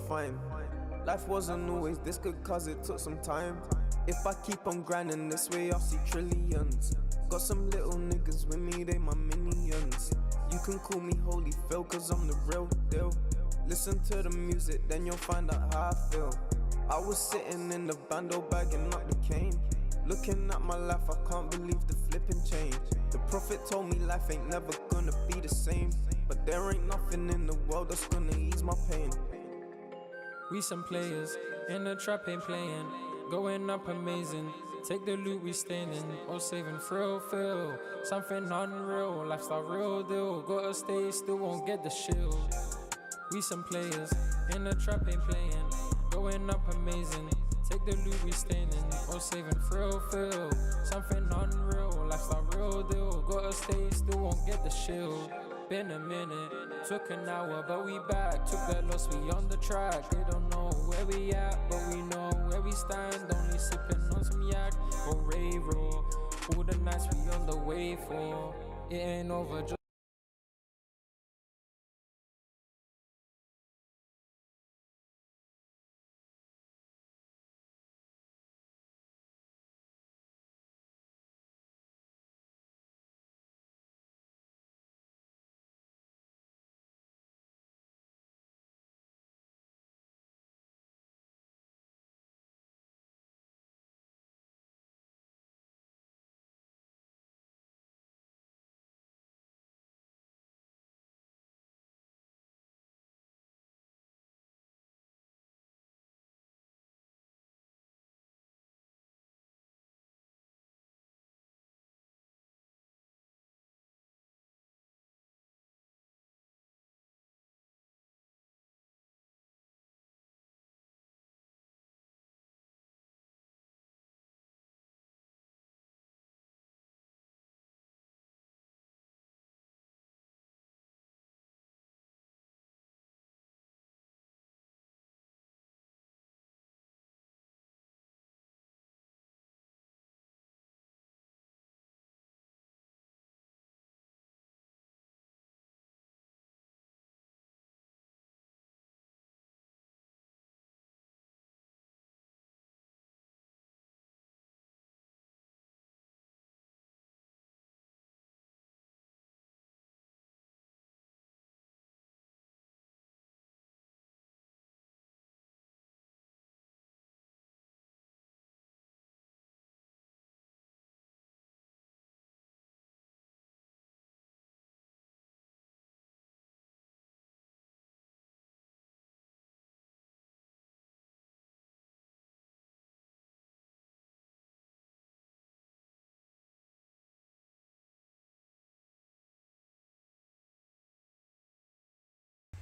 fine. Life wasn't always this good cause it took some time. If I keep on grinding this way, I'll see trillions. Got some little niggas with me, they my minions. You can call me holy Phil, cause I'm the real deal. Listen to the music, then you'll find out how I feel. I was sitting in the bando bagging up the cane. Looking at my life, I can't believe the flipping change. The prophet told me life ain't never gonna be the same. But there ain't nothing in the world that's gonna ease my pain. We some players, in the trap ain't playing. Going up amazing, take the loot we staining. Or saving thrill, feel something unreal. Lifestyle real deal, gotta stay still, won't get the shield. We some players, in the trap ain't playing. Going up amazing, take the loot we staining. Or saving thrill, feel something unreal. Lifestyle real deal, gotta stay still, won't get the shield. Been a minute, took an hour, but we back. Took that loss, we on the track. They don't know where we at, but we know where we stand. Only sipping on some yak or Ray Raw. All the nights we on the way for. It ain't over, just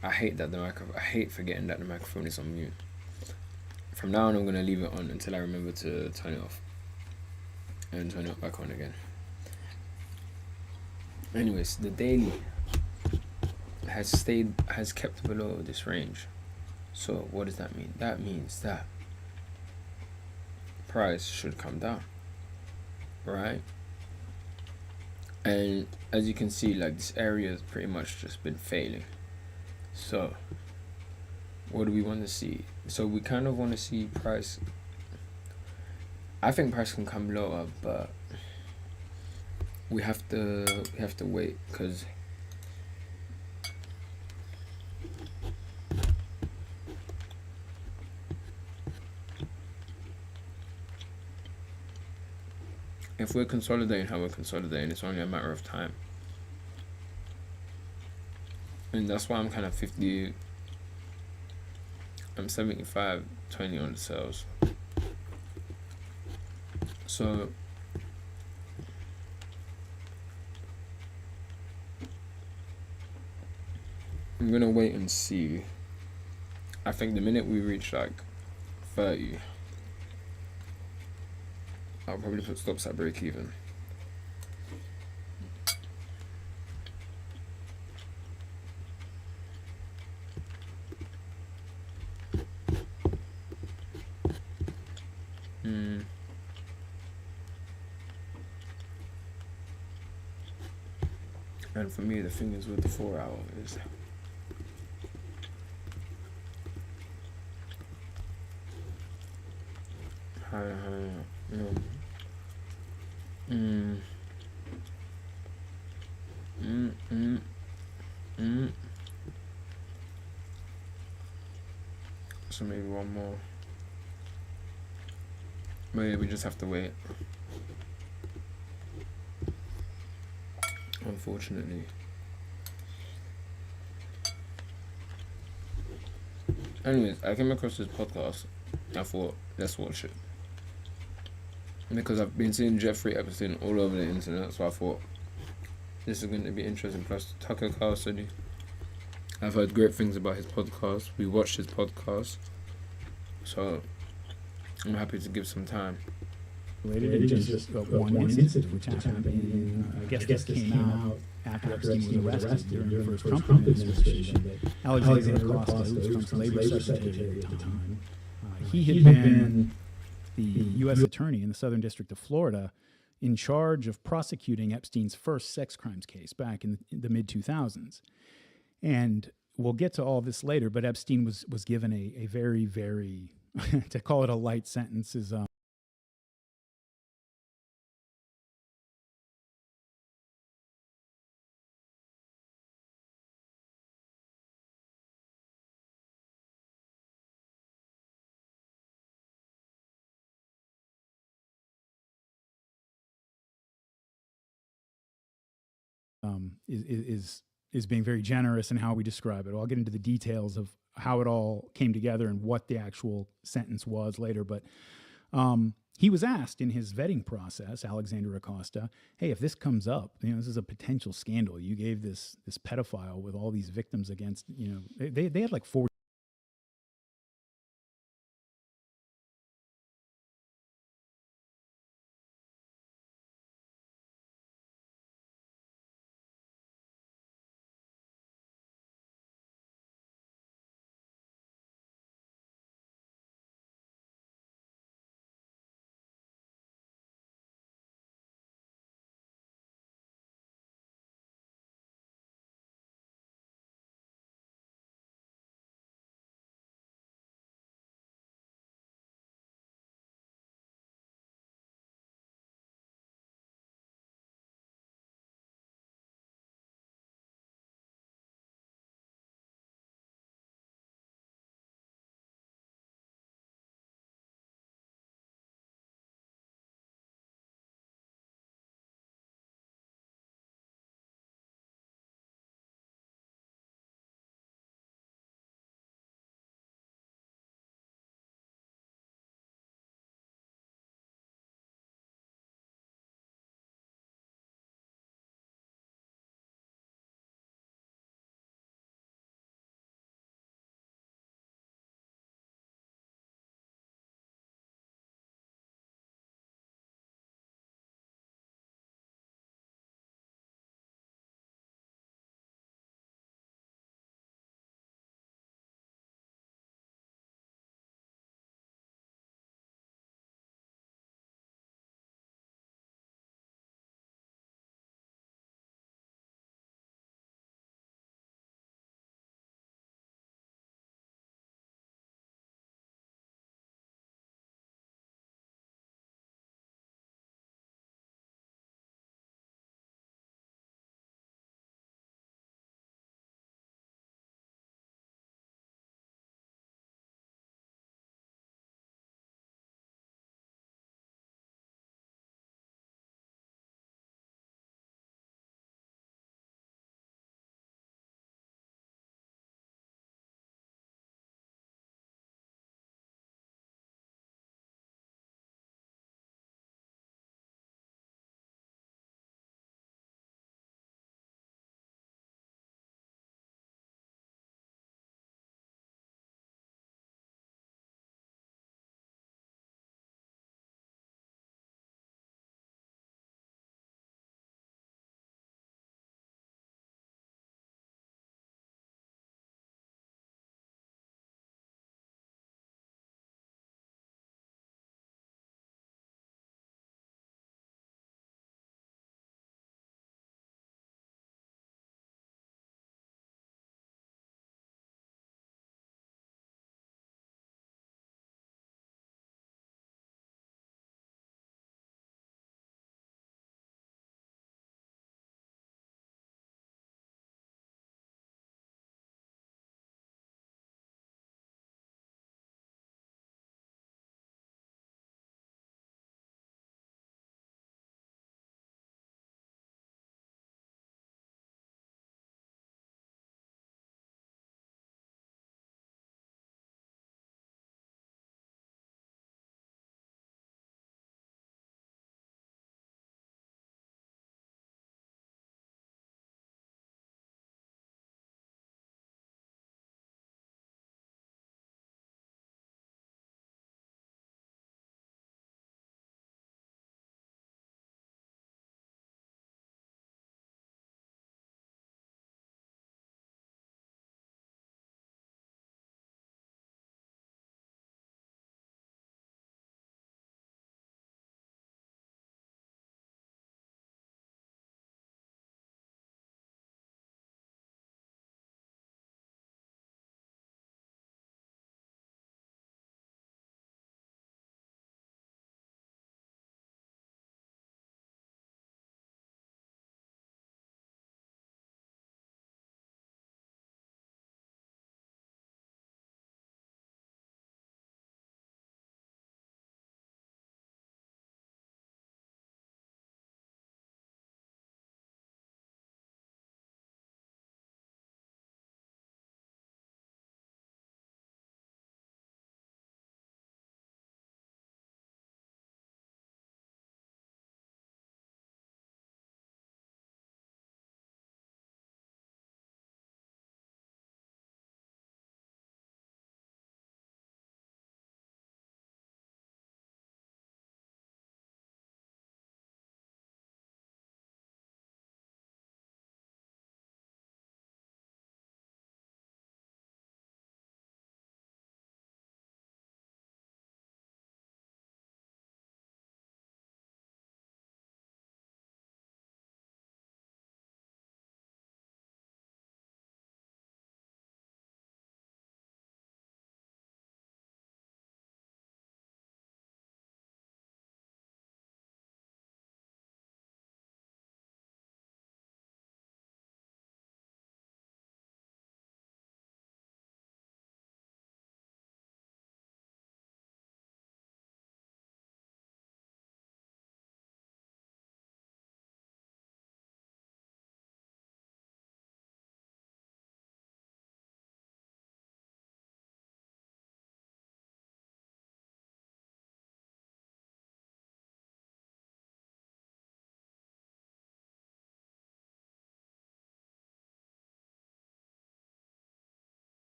I hate that the microphone. I hate forgetting that the microphone is on mute. From now on, I'm gonna leave it on until I remember to turn it off and turn it back on again. Anyways, the daily has kept below this range. So what does that mean? That means that price should come down, right? And as you can see, like, this area has pretty much just been failing. So what do we want to see? So we kind of want to see price. I think price can come lower, but we have to wait, because if we're consolidating how we're consolidating, it's only a matter of time. And that's why I'm kind of 50. I'm 75-20 on the sales. So I'm gonna wait and see. I think the minute we reach like 30, I'll probably put stops at break even. And for me, the thing is with the 4 hour is No. Mm. Mm, mm, mm. So maybe one more. But yeah, we just have to wait. Unfortunately. Anyways, I came across this podcast. I thought, let's watch it. Because I've been seeing Jeffrey Epstein all over the internet, so I thought this is going to be interesting. Plus, Tucker Carlson, I've heard great things about his podcast. We watched his podcast, so I'm happy to give some time. Related to just one incident which happened in, I guess this came out after Epstein was arrested during the first Trump administration. Alexander Costa, who was Trump's labor secretary at the time, he had been the U.S. attorney in the Southern District of Florida in charge of prosecuting Epstein's first sex crimes case back in the mid-2000s. And we'll get to all this later, but Epstein was given a very, very, to call it a light sentence is being very generous in how we describe it. I'll get into the details of how it all came together and what the actual sentence was later. But he was asked in his vetting process, Alexander Acosta, hey, if this comes up, this is a potential scandal. You gave this pedophile with all these victims against, they had like 4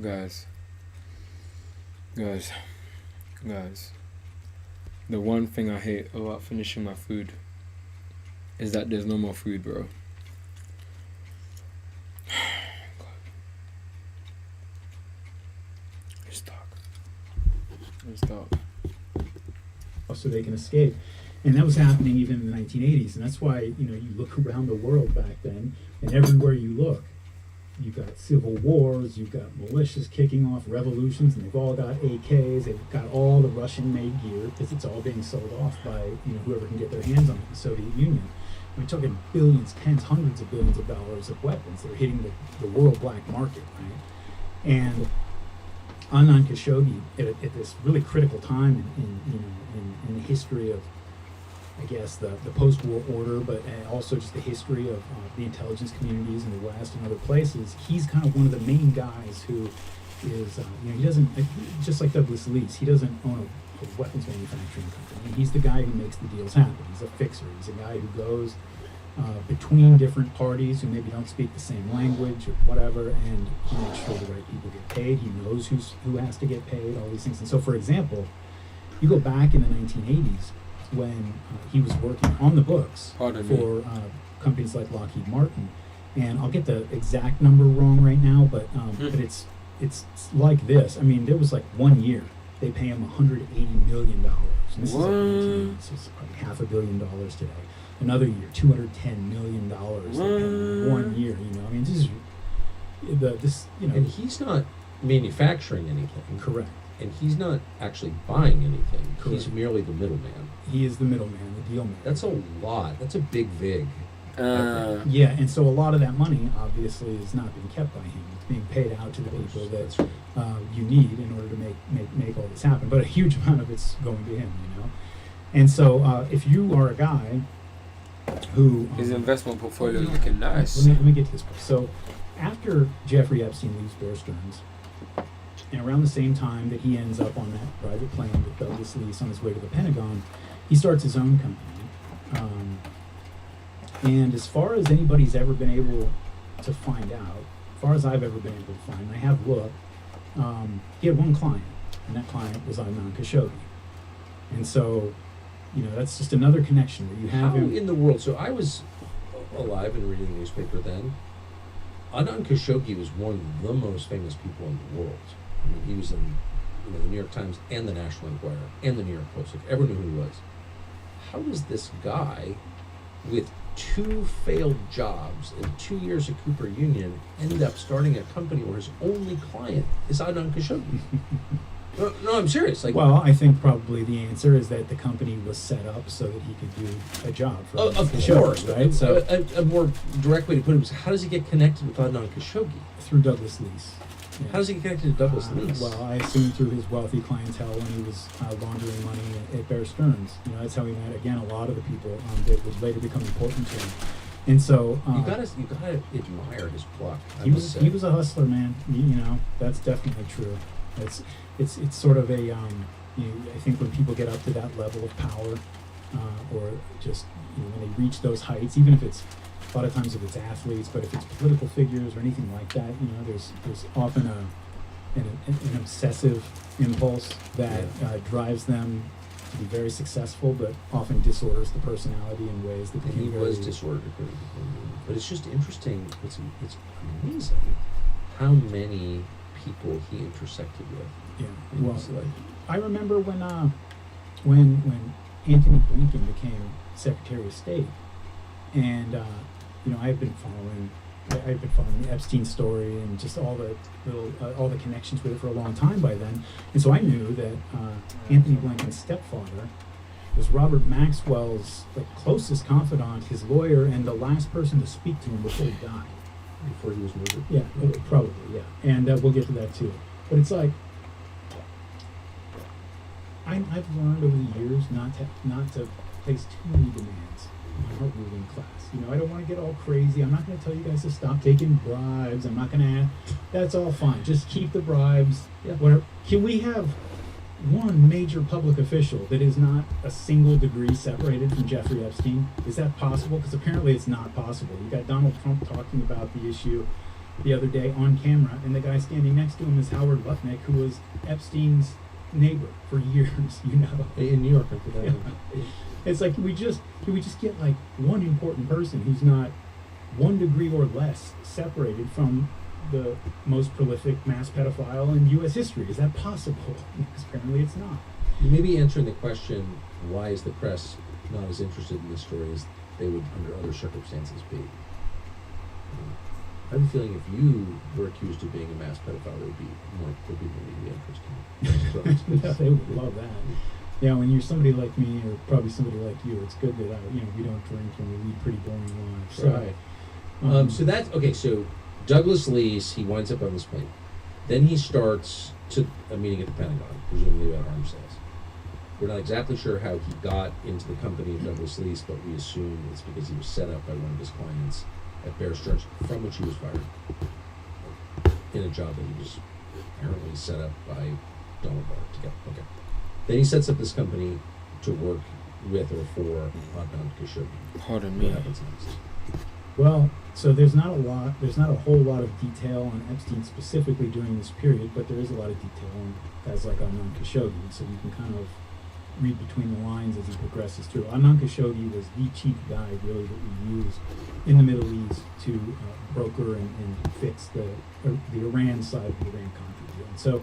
Guys. The one thing I hate about finishing my food is that there's no more food, bro. Let's talk. So they can escape. And that was happening even in the 1980s. And that's why, you look around the world back then, and everywhere you look, you've got civil wars, you've got militias kicking off revolutions, and they've all got AKs, they've got all the Russian-made gear, because it's all being sold off by whoever can get their hands on it, the Soviet Union. We're talking billions, tens, hundreds of billions of dollars of weapons that are hitting the world black market, right? And Anand Khashoggi, at this really critical time in the history of, I guess, the post-war order, but also just the history of the intelligence communities in the West and other places, he's kind of one of the main guys who is, he doesn't, just like Douglas Leese, he doesn't own a weapons manufacturing company. He's the guy who makes the deals happen. He's a fixer. He's a guy who goes between different parties who maybe don't speak the same language or whatever, and he makes sure the right people get paid. He knows who has to get paid, all these things. And so, for example, you go back in the 1980s, when he was working on the books for companies like Lockheed Martin, and I'll get the exact number wrong right now, but it's like this. I mean, there was like 1 year they pay him $180 million. And this is like 1980s, so it's probably $500 million today. Another year, $210 million. Like 1 year. I mean, this. And he's not manufacturing anything. Correct. And he's not actually buying anything. Correct. He's merely the middleman. He is the middleman, the deal man. That's a lot. That's a big vig. Yeah, and so a lot of that money obviously is not being kept by him. It's being paid out to the people that you need in order to make all this happen. But a huge amount of it's going to him, And so if you are a guy who his investment portfolio is looking nice. Let me get to this part. So after Jeffrey Epstein leaves Bear Stearns, and around the same time that he ends up on that private plane with Douglas Leese on his way to the Pentagon, he starts his own company. And as far as anybody's ever been able to find out, as far as I've ever been able to find, and I have looked, he had one client, and that client was Anand Khashoggi. And so, that's just another connection where you have How him. in the world? So I was alive and reading the newspaper then. Anand Khashoggi was one of the most famous people in the world. I mean, he was in the New York Times and the National Enquirer and the New York Post. Like, everyone knew who he was. How does this guy, with 2 failed jobs and 2 years at Cooper Union, end up starting a company where his only client is Anand Khashoggi? No, I'm serious. Well, I think probably the answer is that the company was set up so that he could do a job for of Khashoggi, course, right? So a more direct way to put it was, how does he get connected with Anand Khashoggi? through Douglas Leese. Yeah. How does he get connected to Douglas Leese? Well, I assume through his wealthy clientele when he was laundering money at Bear Stearns. That's how he met, again, a lot of the people that would later become important to him. And so you gotta admire his pluck. He was a hustler, man. That's definitely true. It's sort of a I think when people get up to that level of power, or just when they reach those heights, even if it's a lot of times if it's athletes, but if it's political figures or anything like that, there's often an obsessive impulse that drives them to be very successful, but often disorders the personality in ways that he was disordered. But it's just interesting. It's amazing how many people he intersected with. Yeah. Well, I remember when Anthony Blinken became Secretary of State, and I had been following the Epstein story and just all the connections with it for a long time by then, and so I knew that Anthony Blinken's stepfather was Robert Maxwell's closest confidant, his lawyer, and the last person to speak to him before he died. Before he was murdered. Yeah, probably. Yeah, and we'll get to that too. But it's like I've learned over the years not to place too many demands on our ruling class. I don't want to get all crazy. I'm not going to tell you guys to stop taking bribes. I'm not going to. That's all fine. Just keep the bribes. Yeah. Whatever. Can we have one major public official that is not a single degree separated from Jeffrey Epstein? Is that possible? Because apparently it's not possible. You got Donald Trump talking about the issue the other day on camera, and the guy standing next to him is Howard Lutnick, who was Epstein's neighbor for years, you know. In New York, I forgot. Yeah. It's like, can we just get like one important person who's not 1 degree or less separated from the most prolific mass pedophile in U.S. history? Is that possible? Because apparently it's not. You may be answering the question, why is the press not as interested in this story as they would under other circumstances be? I have a feeling if you were accused of being a mass pedophile, there would be more media interest in it. Yeah, they would love that. Yeah, when you're somebody like me, or probably somebody like you, it's good that we don't drink and we lead pretty boring lives. So, Right. So that's okay. So Douglas leaves. He winds up on this plane. Then he starts to a meeting at the Pentagon, presumably about arms sales. We're not exactly sure how he got into the company of Douglas Lease, but we assume it's because he was set up by one of his clients at Bear Stearns, from which he was fired in a job that he was apparently set up by Donald Barr to get. Okay. Then he sets up this company to work with or for Adnan Khashoggi. Pardon What me. happens next? well, so there's not a whole lot of detail on Epstein specifically during this period, but there is a lot of detail on guys like Adnan Khashoggi, so you can kind of read between the lines as he progresses through. Adnan Khashoggi was the chief guy, really, that we used in the Middle East to broker and fix the Iran side of the Iran-Contra deal. And so,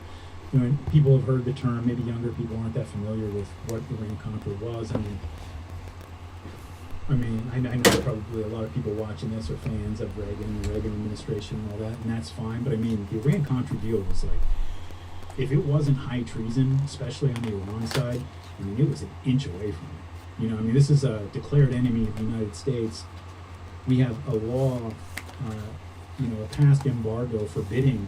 people have heard the term. Maybe younger people aren't that familiar with what Iran-Contra was. I know probably a lot of people watching this are fans of Reagan, the Reagan administration, and all that, and that's fine. But the Iran-Contra deal was like, if it wasn't high treason, especially on the Iran side, it was an inch away from it. This is a declared enemy of the United States. We have a law, a past embargo forbidding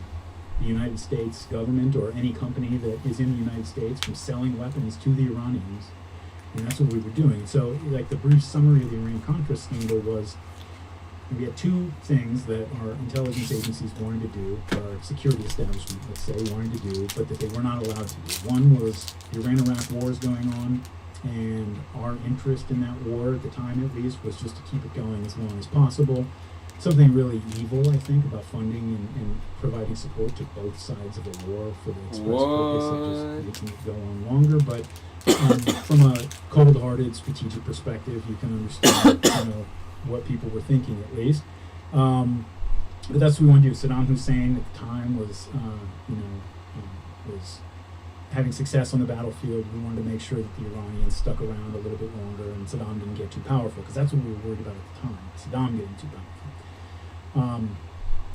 the United States government or any company that is in the United States from selling weapons to the Iranians. And that's what we were doing. So, like, the brief summary of the Iran-Contra scandal was, we had two things that our intelligence agencies wanted to do, our security establishment, let's say, wanted to do, but that they were not allowed to do. One was the Iran-Iraq war is going on, and our interest in that war, at the time at least, was just to keep it going as long as possible. Something really evil, I think, about funding and providing support to both sides of a war for the express purpose of just making it go on longer. But from a cold-hearted strategic perspective, you can understand what people were thinking, at least. But that's what we wanted to do. Saddam Hussein at the time was having success on the battlefield. We wanted to make sure that the Iranians stuck around a little bit longer and Saddam didn't get too powerful, because that's what we were worried about at the time, Saddam getting too powerful.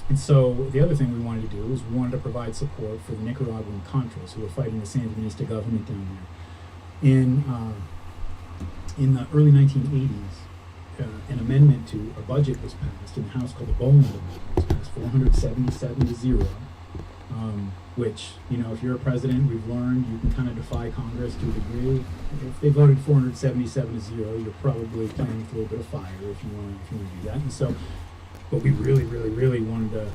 And so the other thing we wanted to do is we wanted to provide support for the Nicaraguan Contras who were fighting the Sandinista government down there. In the early 1980s, an amendment to a budget was passed in the House called the Boland Amendment. It was passed 477 to 0, which, if you're a president, we've learned you can kind of defy Congress to a degree. If they voted 477 to 0, you're probably playing with a little bit of fire if you want to do that. And so, but we really, really, really wanted to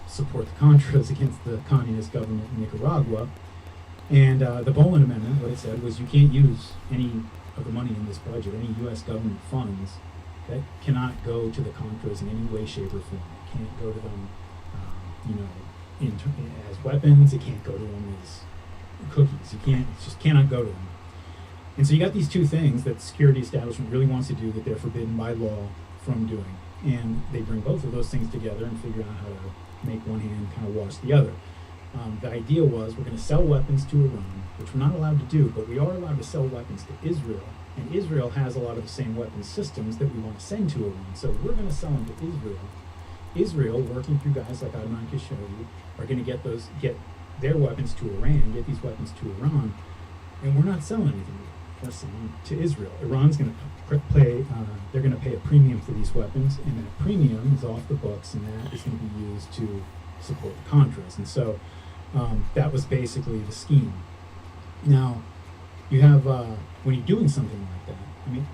support the Contras against the communist government in Nicaragua. And the Boland Amendment, what it said was you can't use any of the money in this budget, any U.S. government funds, that cannot go to the Contras in any way, shape, or form. It can't go to them, as weapons. It can't go to them as cookies. It just cannot go to them. And so you got these two things that the security establishment really wants to do that they're forbidden by law from doing. And they bring both of those things together and figure out how to make one hand kind of wash the other. The idea was we're going to sell weapons to Iran, which we're not allowed to do, but we are allowed to sell weapons to Israel. And Israel has a lot of the same weapons systems that we want to send to Iran. So we're going to sell them to Israel. Israel, working through guys like Adnan Khashoggi, are going to get their weapons to Iran, get these weapons to Iran, and we're not selling anything. We're selling to Israel. Iran's going to they're going to pay a premium for these weapons, and that premium is off the books, and that is going to be used to support the Contras. And so that was basically the scheme. Now, you have, when you're doing something like that,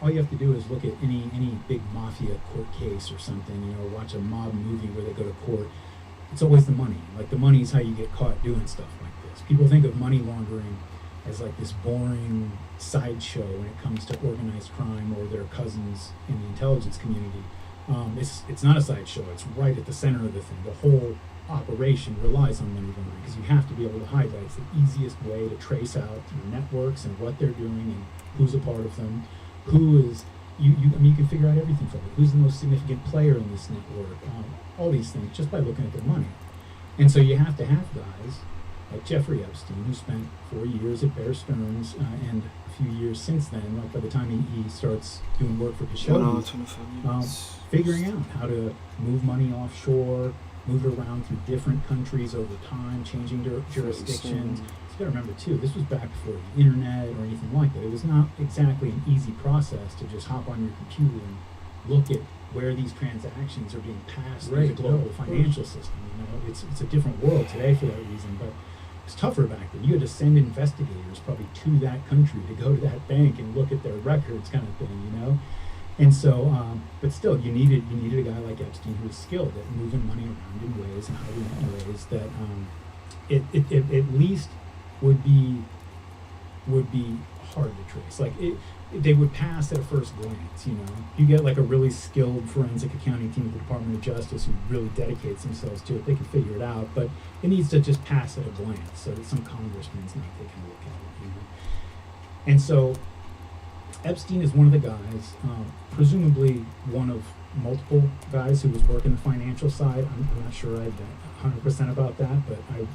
all you have to do is look at any big mafia court case or something, or watch a mob movie where they go to court. It's always the money. Like, the money is how you get caught doing stuff like this. People think of money laundering as like this boring sideshow when it comes to organized crime or their cousins in the intelligence community. It's not a sideshow. It's right at the center of the thing. The whole operation relies on money laundering because you have to be able to hide that. It's the easiest way to trace out your networks and what they're doing and who's a part of them, who is I mean, you can figure out everything from it. Who's the most significant player in this network? All these things just by looking at their money. And so you have to have guys like Jeffrey Epstein, who spent 4 years at Bear Stearns and a few years since then, like by the time he starts doing work for Khashoggi, figuring out how to move money offshore, move it around through different countries over time, changing jurisdictions. You got to remember too, this was back before the internet or anything like that. It was not exactly an easy process to just hop on your computer and look at where these transactions are being passed through the global financial system. You know, it's a different world today for that reason, but it's tougher back then. You had to send investigators probably to that country to go to that bank and look at their records, kind of thing, you know. And so, but still, you needed a guy like Epstein who was skilled at moving money around in ways and hiding it in ways that it at least would be hard to trace. Like they would pass at a first glance. You know, you get like a really skilled forensic accounting team at the Department of Justice who really dedicates themselves to it. They can figure it out, but it needs to just pass at a glance so that some congressman's not taking a look at it. You know? And so Epstein is one of the guys, presumably one of multiple guys who was working the financial side. I'm not sure I'd 100% about that, but I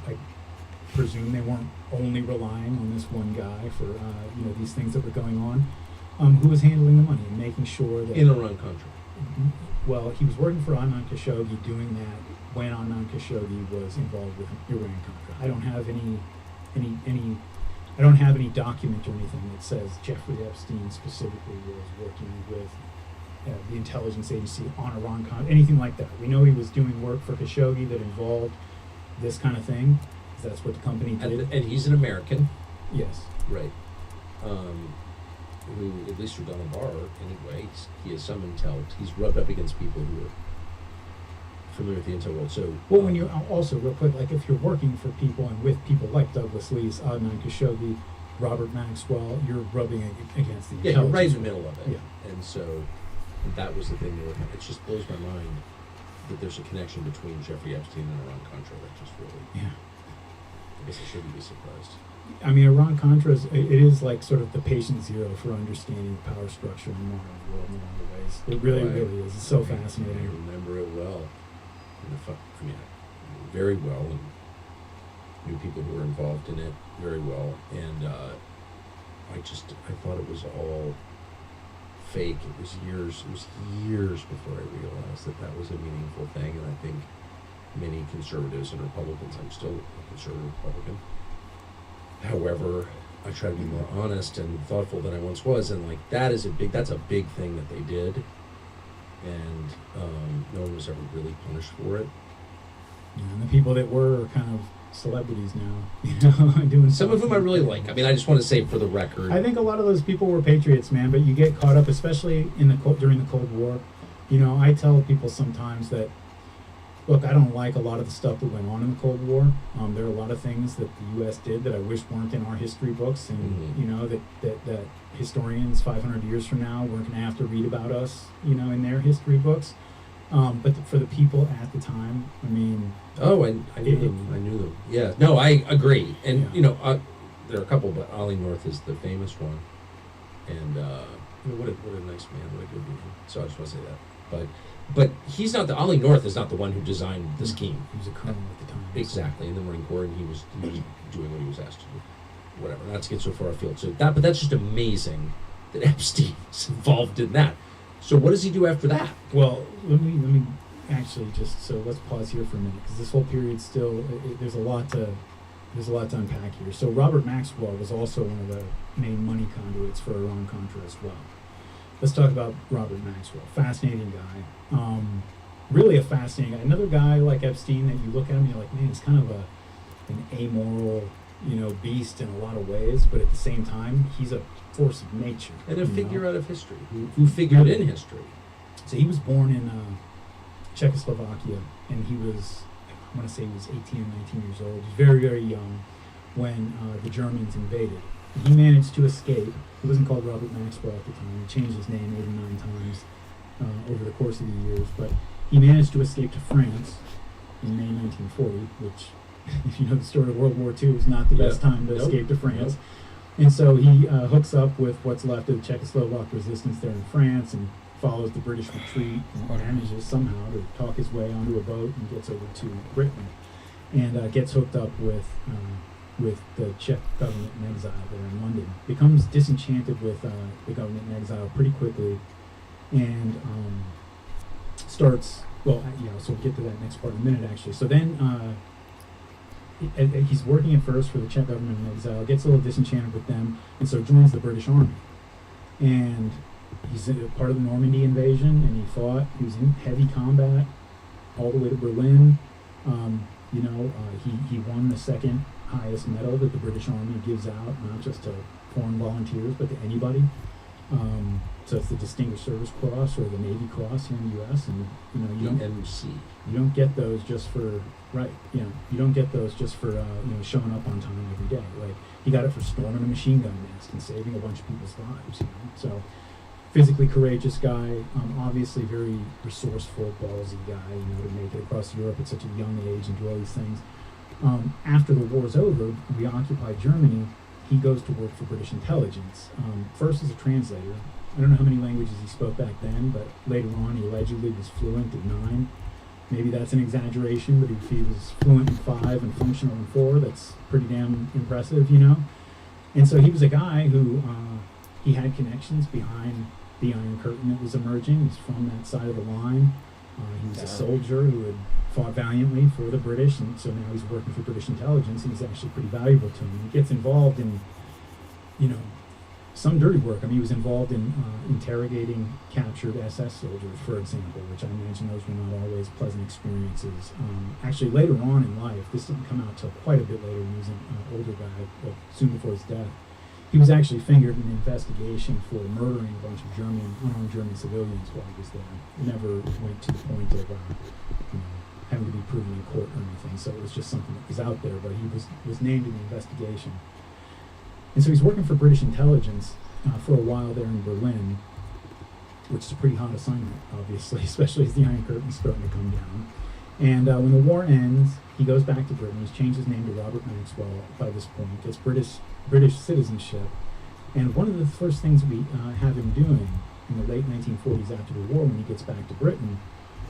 presume they weren't only relying on this one guy for these things that were going on, who was handling the money and making sure that in Iran-Contra. Well, he was working for Anand Khashoggi, doing that when Anand Khashoggi was involved with Iran-Contra. I don't have any document or anything that says Jeffrey Epstein specifically was working with the intelligence agency on Iran-Contra, anything like that. We know he was doing work for Khashoggi that involved this kind of thing. That's what the company did. And he's an American. Yes. Right. Who, at least through Donald Barr, anyway, he has some intel. He's rubbed up against people who are familiar with the intel world. So, well, when you're also, real quick, like if you're working for people and with people like Douglas Lee's, Adnan Khashoggi, Robert Maxwell, you're rubbing against the intelligence. Yeah, you're right in the middle of it. Yeah. And so that was the thing. It just blows my mind that there's a connection between Jeffrey Epstein and Iran-Contra. That just really... Yeah. I guess I shouldn't be surprised. I mean, Iran-Contra it is like sort of the patient zero for understanding the power structure in the modern world in a lot of ways. It really, really is. It's so fascinating. I remember it well. Very well, and knew people who were involved in it very well. And I thought it was all fake. It was years before I realized that was a meaningful thing. And I think many conservatives and Republicans, I'm still a conservative Republican. However, I try to be more honest and thoughtful than I once was, and like that's a big thing that they did, and no one was ever really punished for it. Yeah, and the people that were are kind of celebrities now, doing some of them I really like. I mean, I just want to say for the record, I think a lot of those people were patriots, man. But you get caught up, especially during the Cold War. You know, I tell people sometimes that, look, I don't like a lot of the stuff that went on in the Cold War. There are a lot of things that the U.S. did that I wish weren't in our history books, and that historians 500 years from now weren't going to have to read about us, in their history books. But for the people at the time, I mean, I knew them. Yeah, no, I agree, and there are a couple, but Ollie North is the famous one, and what a nice man, what a good man. So I just want to say that, But he's not Ollie North is not the one who designed the scheme. He was a colonel at the time. Exactly, in the Marine Corps, and he was doing what he was asked to do. Whatever, not to get so far afield. But that's just amazing that Epstein is involved in that. So what does he do after that? Well, let me actually let's pause here for a minute, because this whole period still there's a lot to unpack here. So Robert Maxwell was also one of the main money conduits for Iran-Contra as well. Let's talk about Robert Maxwell. Fascinating guy. Really a fascinating guy. Another guy like Epstein that you look at him and you're like, man, he's kind of an amoral, beast in a lot of ways, but at the same time, he's a force of nature. And a figure out of history, who figured in history. So he was born in Czechoslovakia, and he was 18 or 19 years old. He was very, very young when the Germans invaded. He managed to escape. He wasn't called Robert Maxwell at the time. He changed his name 8 or 9 times. over the course of the years, but he managed to escape to France in May 1940, which, if you know the story of World War II, is not the best time to escape to France. And so he hooks up with what's left of the Czechoslovak resistance there in France and follows the British retreat and manages somehow to talk his way onto a boat and gets over to Britain and gets hooked up with the Czech government in exile there in London. Becomes disenchanted with the government in exile pretty quickly and starts, well, so we'll get to that next part in a minute actually. So then he's working at first for the Czech government in exile, gets a little disenchanted with them, and so joins the British Army. And he's part of the Normandy invasion, and he was in heavy combat all the way to Berlin. He won the second highest medal that the British Army gives out, not just to foreign volunteers, but to anybody. So it's the Distinguished Service Cross or the Navy Cross here in the U.S. And you don't get those just for showing up on time every day. Like he got it for storming a machine gun nest and saving a bunch of people's lives. So physically courageous guy, obviously very resourceful, ballsy guy. To make it across Europe at such a young age and do all these things. After the war's over, we occupy Germany. He goes to work for British intelligence, first as a translator. I don't know how many languages he spoke back then, but later on he allegedly was fluent in 9. Maybe that's an exaggeration, but if he was fluent in 5 and functional in 4, that's pretty damn impressive, And so he was a guy who, he had connections behind the Iron Curtain that was emerging. He's from that side of the line. He was a soldier who had fought valiantly for the British, and so now he's working for British intelligence. He's actually pretty valuable to him. He gets involved in, some dirty work. He was involved in interrogating captured SS soldiers, for example, which I imagine those were not always pleasant experiences. Actually, later on in life, this didn't come out till quite a bit later when he was an older guy, soon before his death. He was actually fingered in an investigation for murdering a bunch of unarmed German civilians while he was there. It never went to the point of having to be proven in court or anything, so it was just something that was out there, but he was named in the investigation. And so he's working for British intelligence for a while there in Berlin, which is a pretty hot assignment, obviously, especially as the Iron Curtain's starting to come down. And when the war ends, he goes back to Britain. He's changed his name to Robert Maxwell by this point, gets British citizenship. And one of the first things we have him doing in the late 1940s after the war, when he gets back to Britain,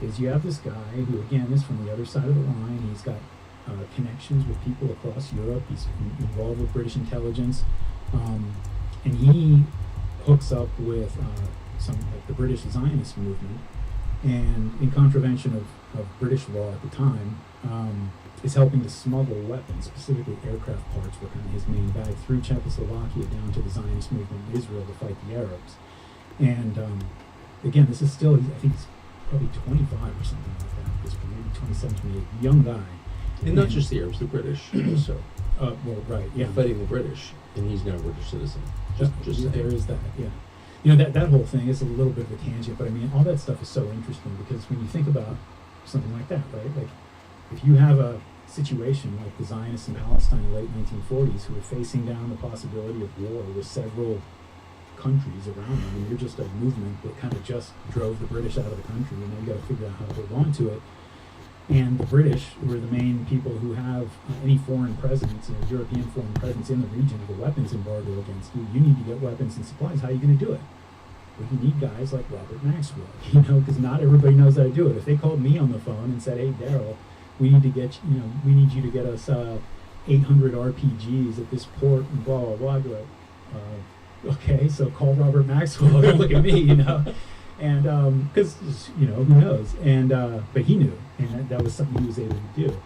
is you have this guy who, again, is from the other side of the line. He's got connections with people across Europe. He's involved with British intelligence. And he hooks up with the British Zionist movement, and in contravention of British law at the time, is helping to smuggle weapons, specifically aircraft parts were kind of his main bag, through Czechoslovakia down to the Zionist movement in Israel to fight the Arabs. And again, this is still, I think he's probably 25 or something like that at this point, maybe 27, 28, young guy. And not just the Arabs, the British also. Well, right, yeah. Fighting the British, and he's now a British citizen. Just there is that, yeah. That whole thing is a little bit of a tangent, but all that stuff is so interesting because when you think about something like that, right? Like, if you have a situation like the Zionists in Palestine in the late 1940s who are facing down the possibility of war with several countries around them, and you're just a movement that kind of just drove the British out of the country, and they've got to figure out how to hold on to it. And the British, who are the main people who have any foreign presence, European foreign presence in the region, of a weapons embargo against you, you need to get weapons and supplies. How are you going to do it? Well, you need guys like Robert Maxwell, because not everybody knows how to do it. If they called me on the phone and said, "Hey, Daryl, we need you to get us 800 RPGs at this port," and blah blah blah, I'd be like, okay, so call Robert Maxwell. Don't look at me, And because who knows? And but he knew, and that was something he was able to do.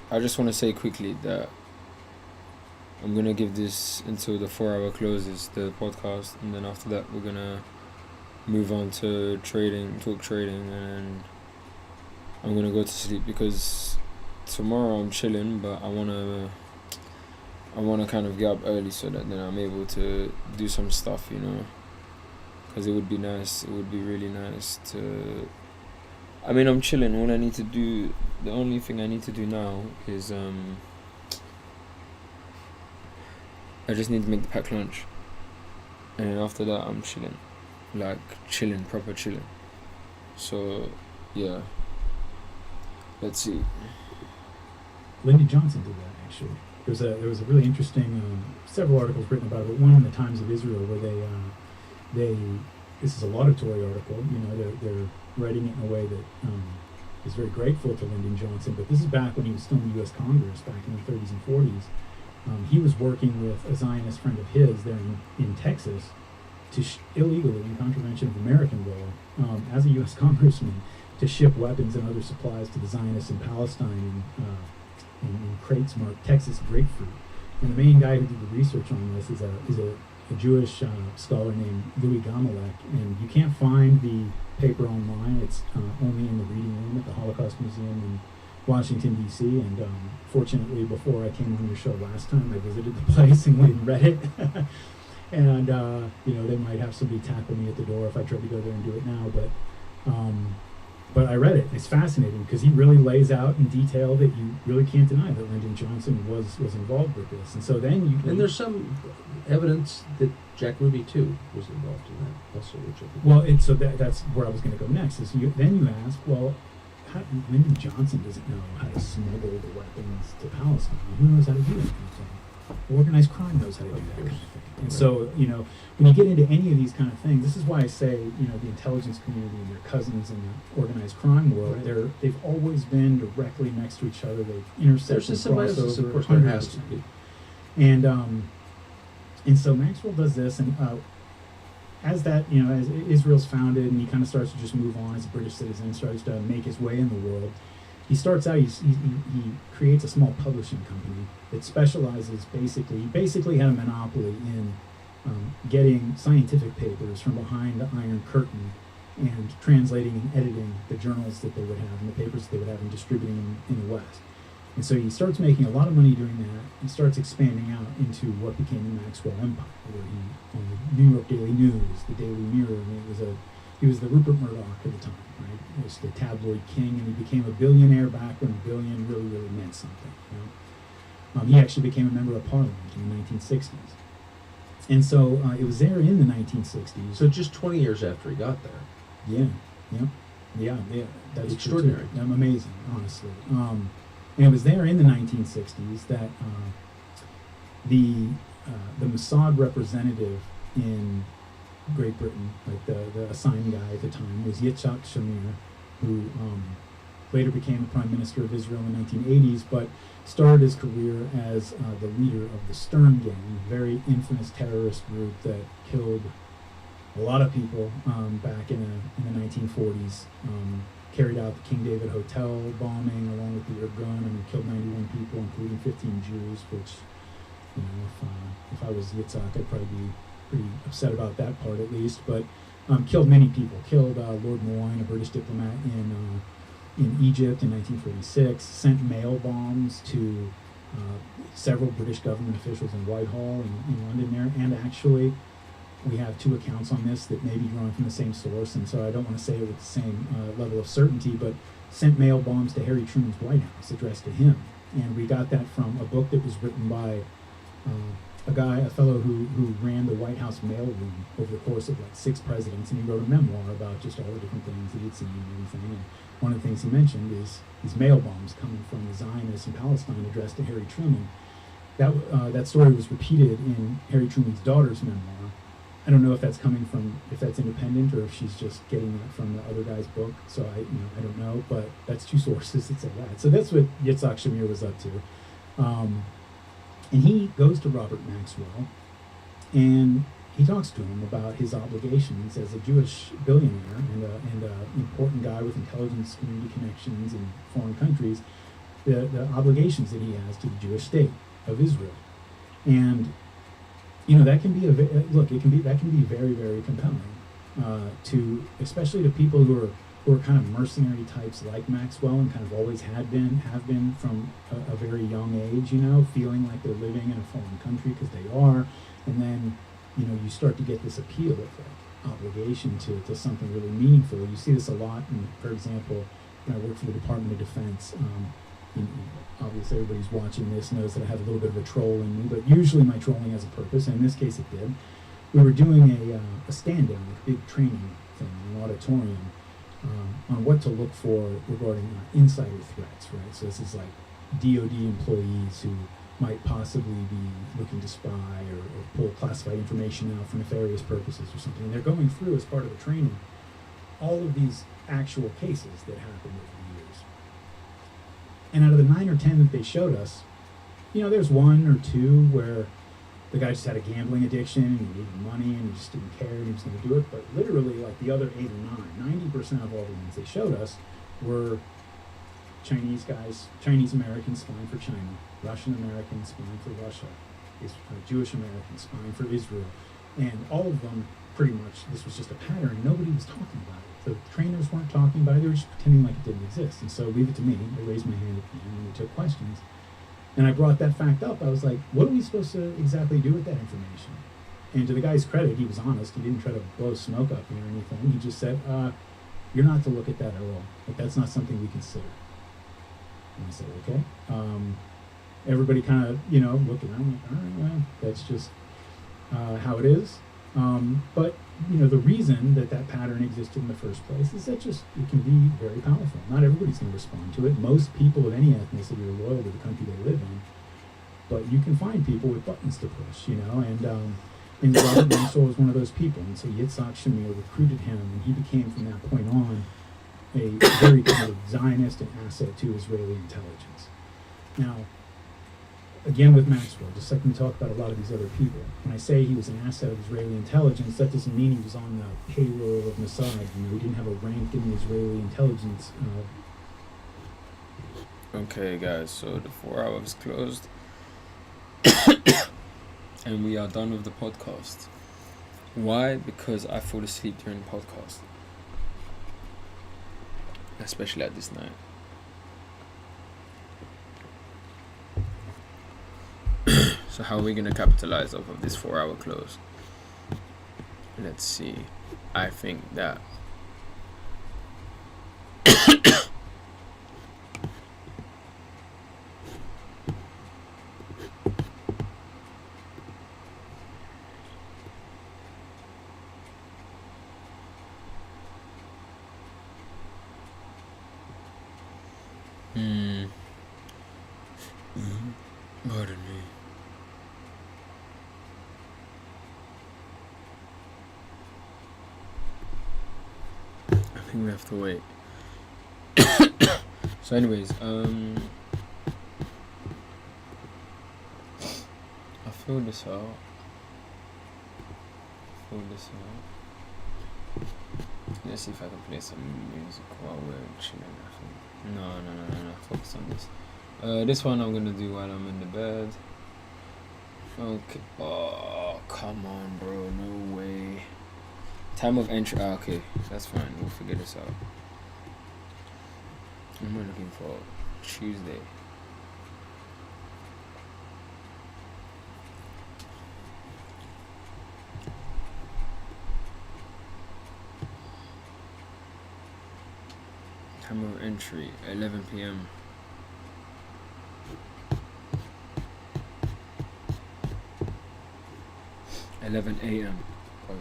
I just want to say quickly that I'm gonna give this until the 4-hour closes, the podcast, and then after that we're gonna move on to talk trading, and I'm gonna go to sleep because tomorrow I'm chilling, but I wanna kind of get up early so that then I'm able to do some stuff, because it would be nice. It would be really nice to. I'm chilling. All I need to do, the only thing I need to do now is I just need to make the packed lunch, and then after that I'm chilling. like chilling, proper chilling. So yeah, let's see. Lyndon Johnson did that actually. There was a really interesting several articles written about it, but one in the Times of Israel where they this is a laudatory article. You know, they're writing it in a way that is very grateful to Lyndon Johnson. But this is back when he was still in the U.S. Congress, back in the 30s and 40s. He was working with a Zionist friend of his there in Texas to illegally, in contravention of American law, as a U.S. congressman, to ship weapons and other supplies to the Zionists in Palestine in crates marked Texas grapefruit. And the main guy who did the research on this is a Jewish scholar named Louis Gamelek, and you can't find the paper online. It's only in the reading room at the Holocaust Museum in Washington, D.C., and fortunately, before I came on your show last time, I visited the place and went and read it. And, you know, they might have somebody tackle me at the door if I tried to go there and do it now, but I read it. It's fascinating because he really lays out in detail that you really can't deny that Lyndon Johnson was involved with this. And so then you... And there's some evidence that Jack Ruby, too, was involved in that also. Well, so that's where I was going to go next. Is then you ask, well, Lyndon Johnson doesn't know how to smuggle the weapons to Palestine. Who knows how to do that kind of thing? Organized crime knows how to do that kind of thing. And so, you know, when you get into any of these kind of things, this is why I say, you know, the intelligence community and their cousins in the organized crime world, Right. they've always been directly next to each other. They've intersected, There's a symbiosis, of course, there has to be. And so Maxwell does this, and as that, you know, as Israel's founded, and he kind of starts to just move on as a British citizen, starts to make his way in the world. He starts out, he creates a small publishing company that specializes he basically had a monopoly in getting scientific papers from behind the Iron Curtain and translating and editing the journals that they would have and the papers that they would have and distributing them in the West. And so he starts making a lot of money doing that. He starts expanding out into what became the Maxwell Empire, where he owned the New York Daily News, the Daily Mirror, and he was the Rupert Murdoch of the time, right? He was the tabloid king, and he became a billionaire back when a billion really, really meant something, you know? He actually became a member of Parliament in the 1960s. And so it was there in the 1960s. So just 20 years after he got there. Yeah. That's extraordinary. Amazing, honestly. And it was there in the 1960s that the Mossad representative in Great Britain, like the assigned guy at the time, was Yitzhak Shamir, who later became the Prime Minister of Israel in the 1980s, but started his career as the leader of the Stern Gang, a very infamous terrorist group that killed a lot of people back in the 1940s. Carried out the King David Hotel bombing along with the Irgun and killed 91 people, including 15 Jews, which, you know, if I was Yitzhak, I'd probably be pretty upset about that part at least, but killed many people. Killed Lord Moyne, a British diplomat in Egypt in 1946, sent mail bombs to several British government officials in Whitehall in London there, and actually we have two accounts on this that may be drawn from the same source, and so I don't want to say it with the same level of certainty, but sent mail bombs to Harry Truman's White House addressed to him. And we got that from a book that was written by a fellow who ran the White House mailroom over the course of like 6 presidents, and he wrote a memoir about just all the different things that he'd seen and everything. And one of the things he mentioned is these mail bombs coming from the Zionists in Palestine addressed to Harry Truman. That story was repeated in Harry Truman's daughter's memoir. I don't know if that's independent or if she's just getting that from the other guy's book. So I don't know, but that's 2 sources that say that. So that's what Yitzhak Shamir was up to. And he goes to Robert Maxwell, and he talks to him about his obligations as a Jewish billionaire and an important guy with intelligence community connections in foreign countries, the obligations that he has to the Jewish state of Israel. And that can be that can be very, very compelling especially to people who are kind of mercenary types like Maxwell and kind of always have been from a very young age, feeling like they're living in a foreign country because they are, and then you start to get this appeal of obligation to something really meaningful. You see this a lot, for example, when I work for the Department of Defense. Obviously everybody's watching this knows that I have a little bit of a troll in me, but usually my trolling has a purpose, and in this case it did. we were doing a stand down, like a big training thing, in an auditorium, on what to look for regarding insider threats, right? So this is like DoD employees who might possibly be looking to spy or pull classified information out for nefarious purposes or something. And they're going through, as part of the training, all of these actual cases that happened over the years. And out of the 9 or 10 that they showed us, there's 1 or 2 where the guy just had a gambling addiction and he needed money and he just didn't care and he was going to do it. But literally, like the other 8 or 9, 90% of all the ones they showed us were Chinese guys, Chinese Americans spying for China, Russian Americans spying for Russia, Jewish Americans spying for Israel. And all of them, pretty much, this was just a pattern. Nobody was talking about it. The trainers weren't talking about it. They were just pretending like it didn't exist. And so, leave it to me. I raised my hand at the end and we took questions. And I brought that fact up. I was like, what are we supposed to exactly do with that information? And to the guy's credit, he was honest. He didn't try to blow smoke up me or anything. He just said, you're not to look at that at all. Like, that's not something we consider. And I said, okay. Everybody kind of, looked around like, all right, well, that's just how it is. But, the reason that pattern existed in the first place is that it can be very powerful. Not everybody's going to respond to it. Most people of any ethnicity are loyal to the country they live in. But you can find people with buttons to push, and Robert Maxwell was one of those people. And so Yitzhak Shamir recruited him, and he became, from that point on, a very kind of Zionist and asset to Israeli intelligence. Now, again with Maxwell, just like we talk about a lot of these other people, when I say he was an asset of Israeli intelligence, that doesn't mean he was on the payroll of Mossad. He didn't have a rank in the Israeli intelligence. Okay, guys, so the 4 hours closed. And we are done with the podcast. Why? Because I fall asleep during the podcast. Especially at this night. So how are we going to capitalize off of this 4 hour close? Let's see. I think that pardon me. I think we have to wait. So anyways, I filled this out. Let's see if I can play some music while we're chilling. No. Focus on this. This one I'm gonna do while I'm in the bed. Okay. Oh, come on, bro. No way. Time of entry. Okay, that's fine. We'll figure this out. I'm looking for Tuesday. Time of entry 11 p.m. $11 a.m. Okay.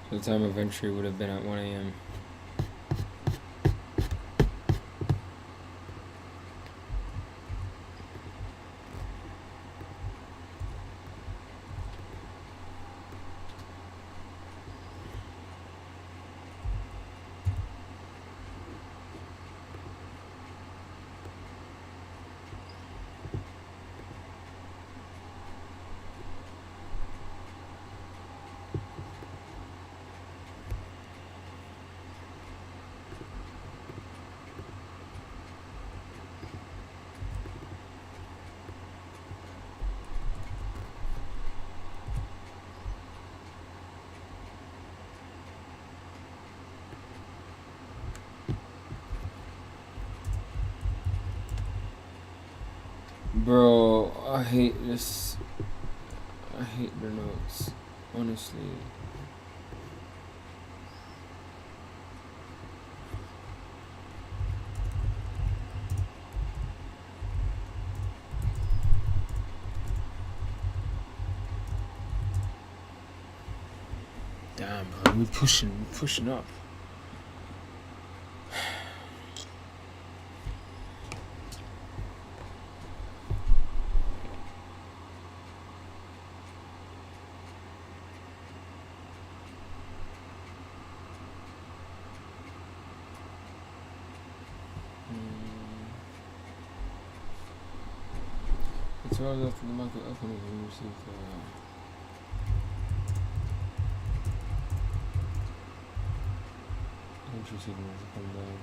So the time of entry would have been at 1 a.m. Bro, I hate this. I hate the notes, honestly. Damn, bro, we're pushing up. It's all after the market opening we received entry signals to come down.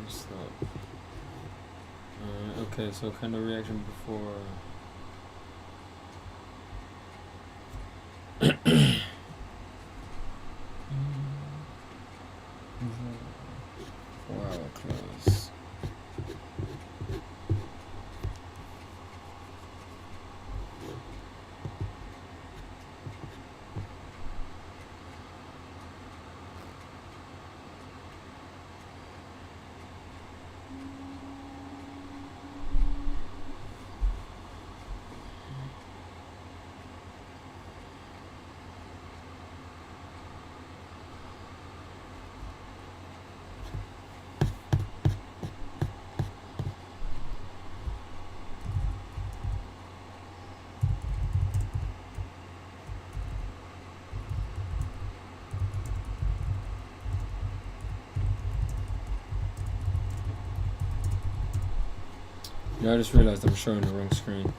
Stop. Okay, so kind of reaction before. Wow, close. Yeah, I just realized I'm showing the wrong screen.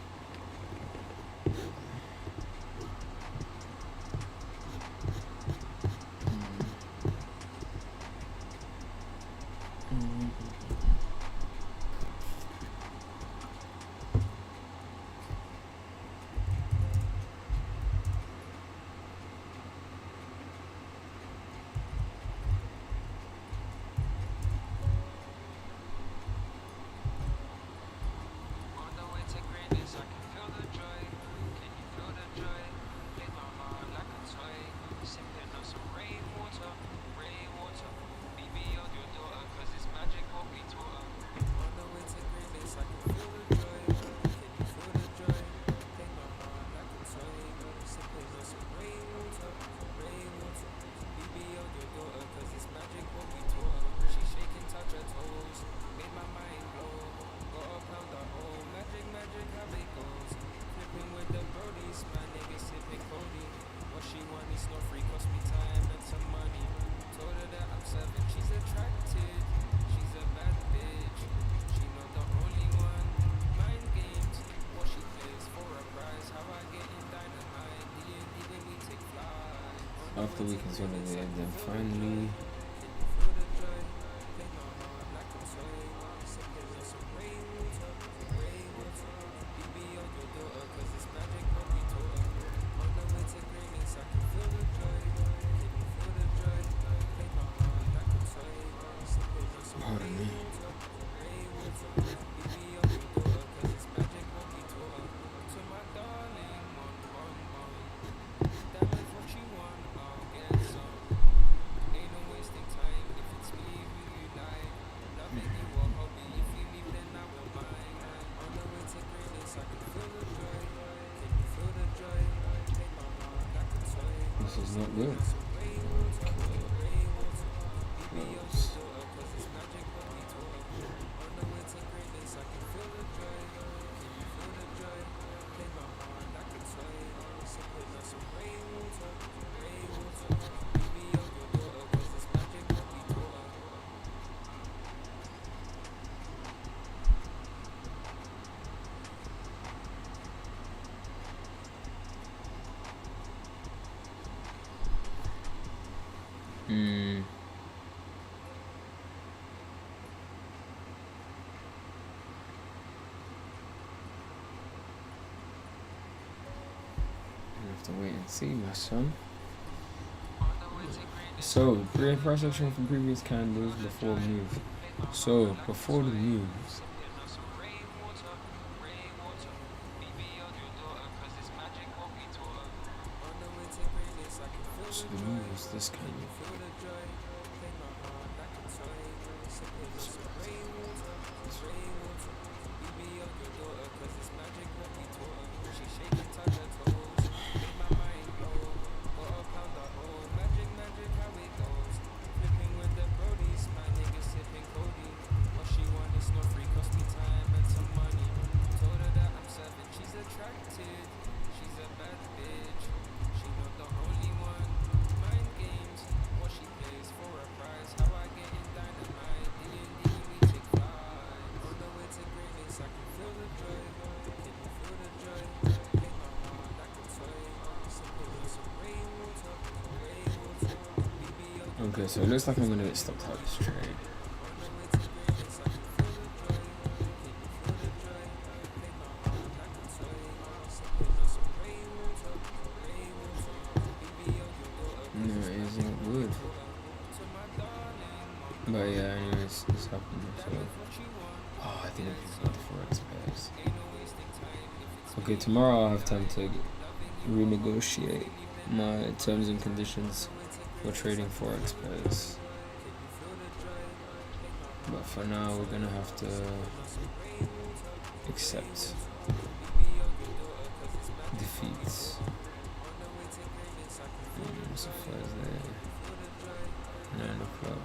After we consolidate, then finally This is not good. Close. To wait and see, my son. So, price action from previous candles before move. So, before the moves. So the move was this candle. Okay, so it looks like I'm gonna get stopped out this trade. No, it isn't good. But yeah, anyways, it's happening. So, I think I can go for forex pairs. Okay, tomorrow I'll have time to renegotiate my terms and conditions for trading forex pairs. But for now, we're gonna have to accept defeats. What's the Thursday? 9 o'clock.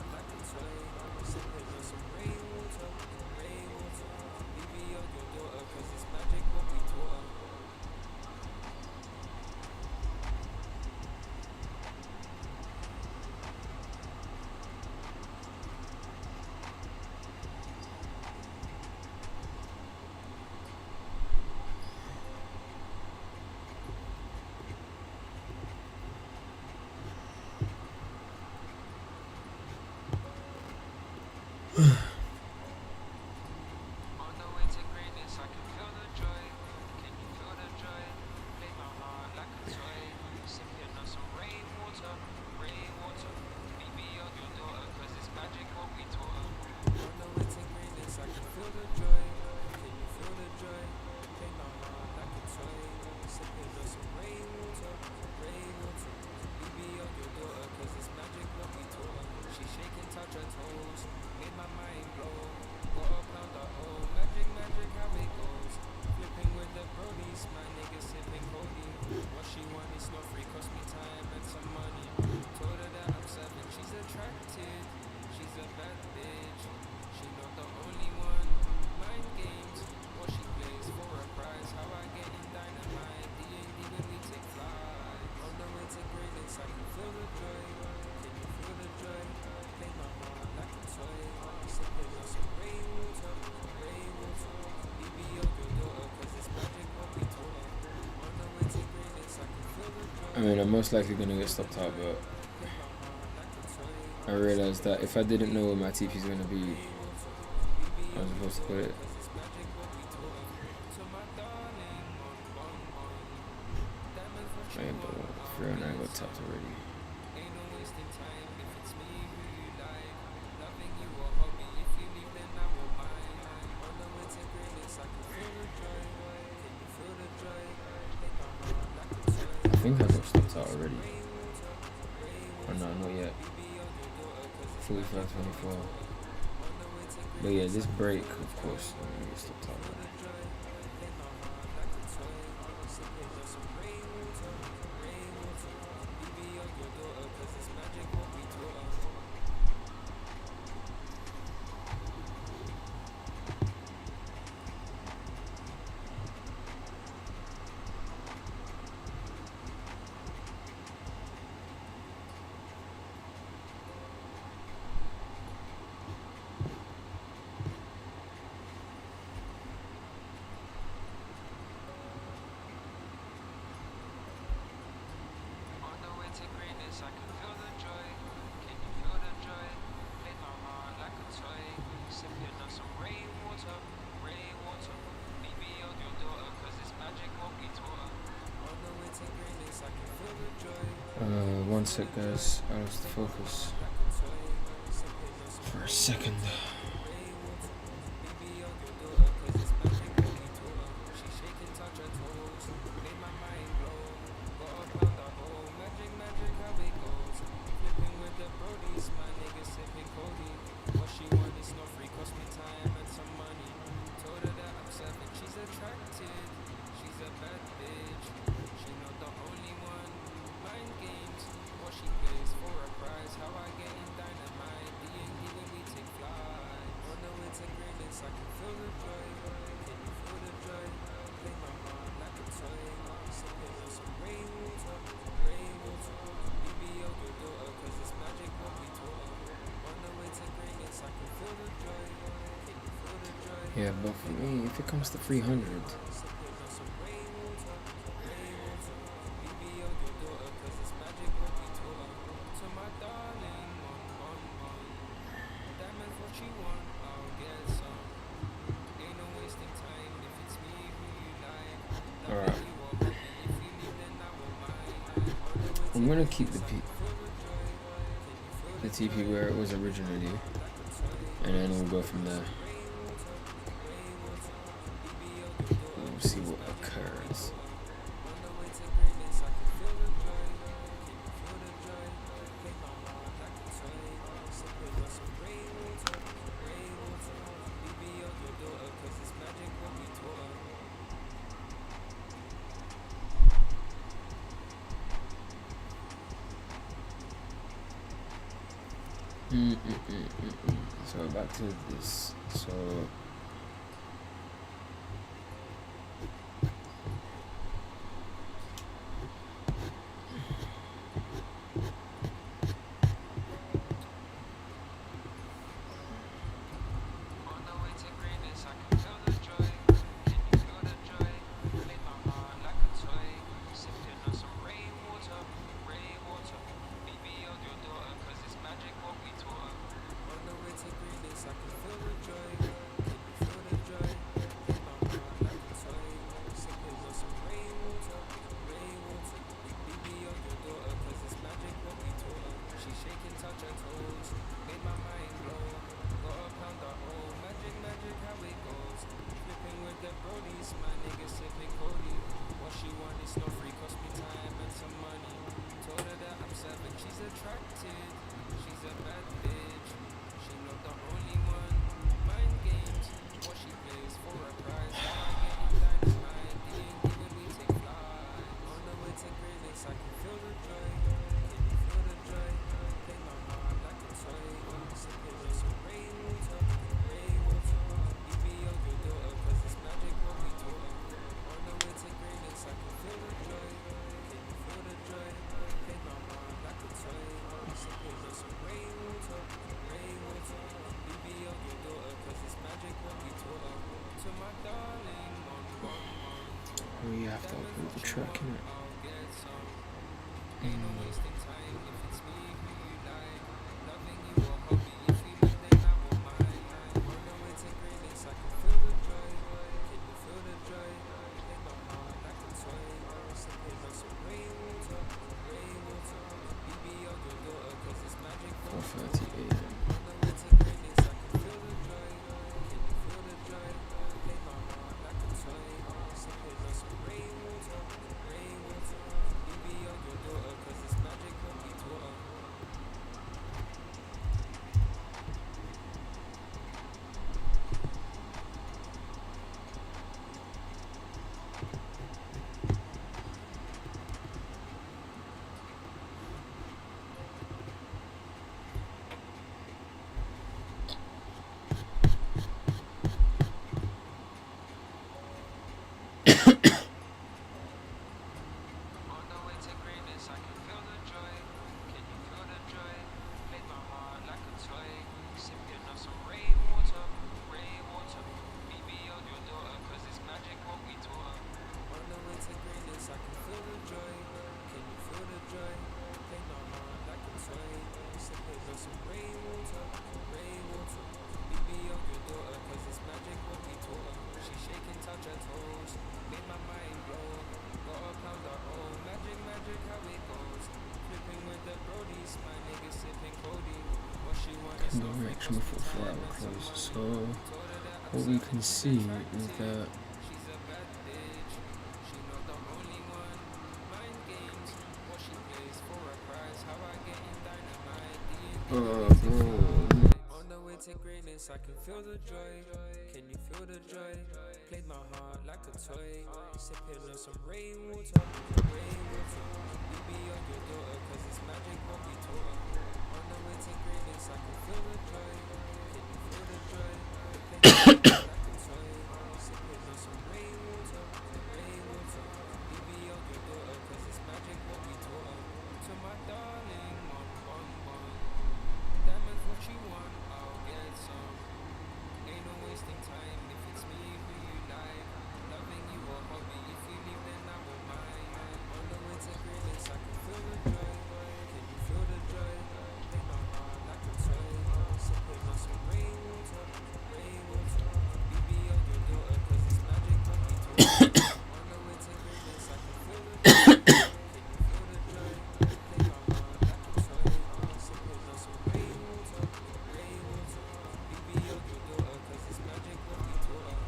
I mean, I'm most likely gonna get stopped out, but I realized that if I didn't know where my TP is gonna be, I was supposed to put it. Right, but 309 got tapped already. I think I got stopped out already. Oh no, not yet. 45.24. But yeah, this break, of course, I'm gonna get stopped out already. One sec, guys. I lost the focus for a second. Yeah, but for me, if it comes to 300, alright, I'm gonna keep the TP where it was originally, and then we'll go from there. We'll see what occurs. So back to this. So we have to open the track in it. action before 4 hour close. So what we can see is that bro. To greatness, I can feel the joy. Can you feel the joy? Played my heart like a toy. Sipping on some rainwater, rainwater. You be on your daughter, cause it's magic what we taught her. On the way to greatness, I can feel the joy. Can you feel the joy? Played my heart like a toy. Sipping on some rainwater, rainwater. You be on your daughter, cause it's magic what we taught her. To my darling, one. Diamonds what you want, I'll get some. Ain't no wasting time if it's me who you like. Loving you a hobby, if you leave then I won't mind. On the way to greatness, I can feel the joy. Can you feel the joy? Make my heart like a toy. Sipping on some rainwater, rainwater. You be on your daughter, cause it's magic what we taught. On the way to greatness, I can feel the joy. Can you feel the joy? Make my heart like a toy. Sipping on some rainwater, rainwater. You be on your daughter, cause it's magic what we taught her.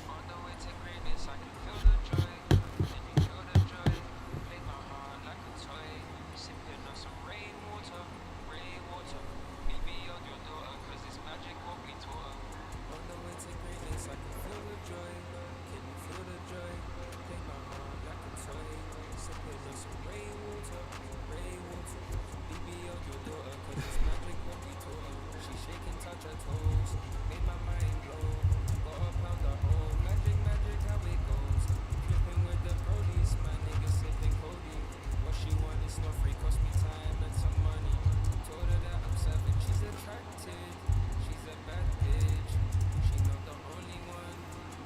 On the way to greatness, I can feel the joy. Can you feel the joy? Play my heart like a toy. Sipping on some rainwater, rainwater. Baby, on your daughter, cause it's magic what we taught her. On the way to greatness, I can feel the joy. Can you feel the joy? Play my heart like a toy. Sipping on some rainwater, rainwater. Baby, on your daughter, cause it's magic what we taught her. She shake and touch her toes, made my mind blow. Got a pound of home, magic, how it goes. Flipping with the brodies, my niggas sipping Cody. What she want is not free, cost me time and some money. Told her that I'm 7, she's attracted. She's a bad bitch, she not the only one.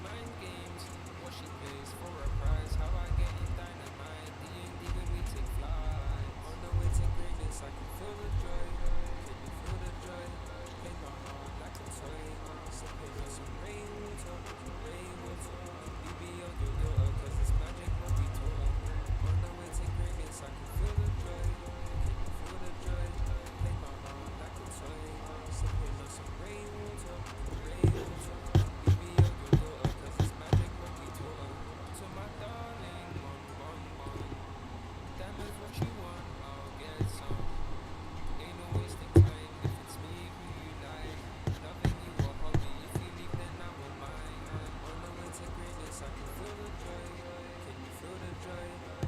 Mind games, what she pays for a prize. How I get in dynamite, D&D when we take flight. On the way to greatness, I can feel the joy. Can you feel the joy? Play my heart like a toy. Sipping on some rainwater, rainwater. You be on your daughter, cause it's magic what we taught her. On the way to greatness, I can feel the joy. Can you feel the joy? Play my heart like a toy. Sipping on some rainwater, rainwater. You be on your daughter, cause it's magic what we taught her. To my darling, one. Diamonds what you want, I'll get some. Ain't no wasting time if it's me who you like. Loving you a hobby, if you leave then I won't mind. On the way to greatness, I can feel the joy. Can you feel the joy?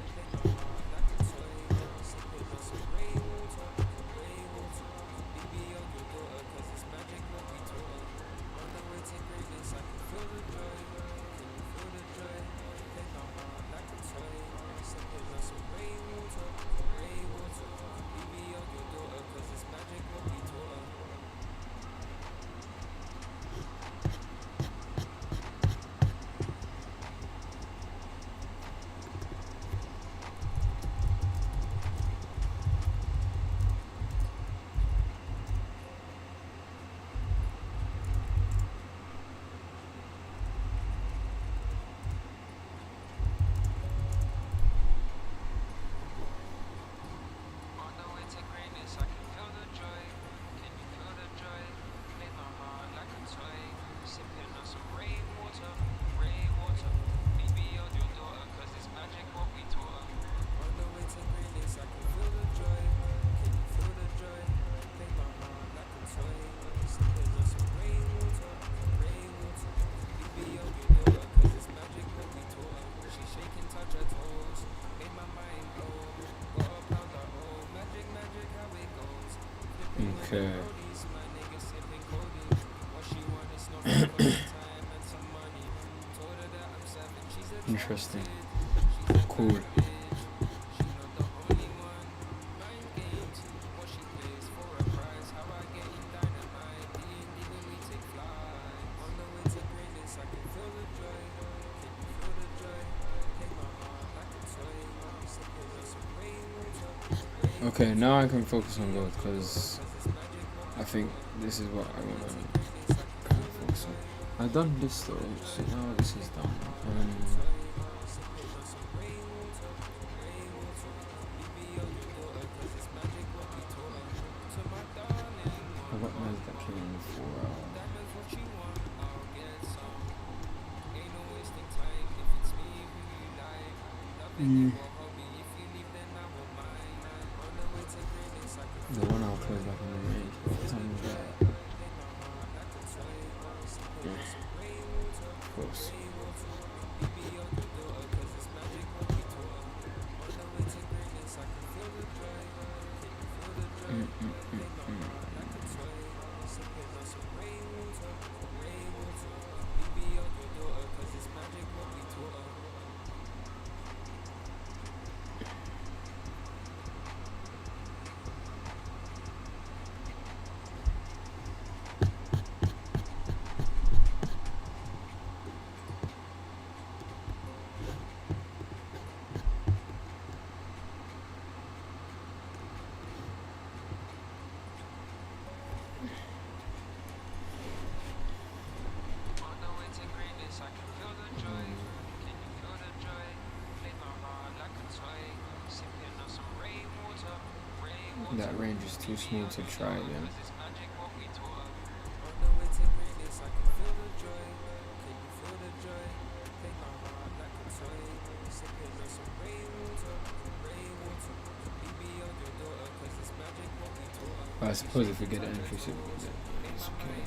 Play my heart like a toy. Sipping on some rainwater, rainwater. You be on your daughter, cause it's magic what we taught her. On the way to greatness, I can feel the joy. Can you feel the joy? Play my heart like a toy. Sipping on some rainwater, rainwater. You be on your daughter, cause it's magic what we taught her. On the way to greatness, I can feel the joy. Can you feel the joy? Play my heart like a toy. Sipping on some rainwater, rainwater. Baby, on your daughter, cause it's magic what we taught her. On the way to greatness, I can feel the joy. Can you feel the joy? Play my heart like a toy. Sipping on some rainwater, rainwater. Baby, on your daughter, cause it's magic what we taught her. She shake and touch her toes, made my mind blow. Got a pound of home, magic, how it goes. Flipping with the Okay. brodies, my niggas sipping Cody. What she want is not free, cost me time and some money. Told her that I'm 7, she's attracted. Interesting. She's a Cool. bad bitch, she not the only one. Mind games, what she pays for a prize. How I get in dynamite, D&D when we take flight. On the way to greatness, I can feel the Okay, now I can focus on growth because I think this is what I want to kind of focus on. I've done this though, so now this is done. I got meds that came in before. The one I'll play back in the range. What time is that? Yeah. Close. That range is too small to try again. But I suppose if we get an increase, it's okay.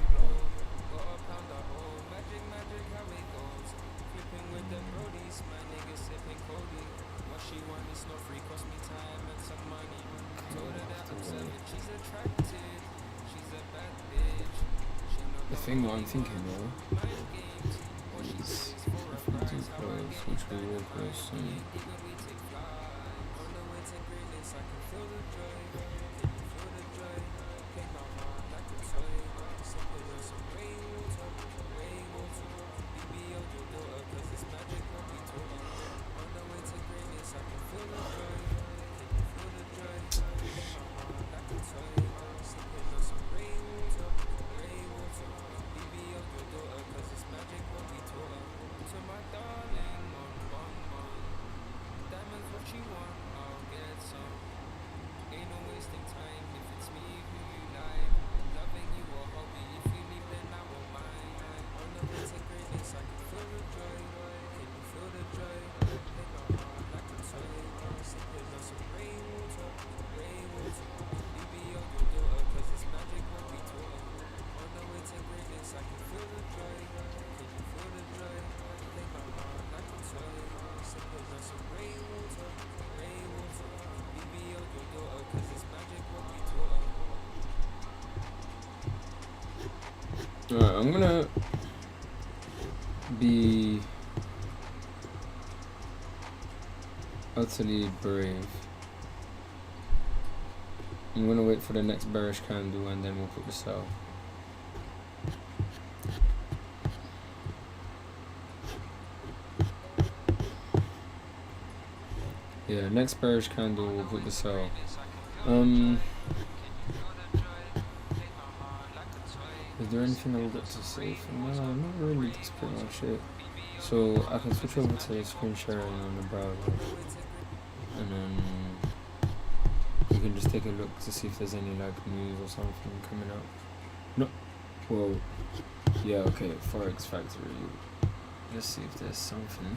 The thing what I'm thinking though is if we do close, which we will close soon. Alright, I'm gonna be utterly brave. I'm gonna wait for the next bearish candle and then we'll put the sell. Yeah, next bearish candle we'll put the sell. Is there anything I'll get to say for now? Not really, that's pretty much it. So I can switch over to screen sharing on the browser and then you can just take a look to see if there's any like news or something coming up. No, well, yeah, okay, Forex Factory. Let's see if there's something.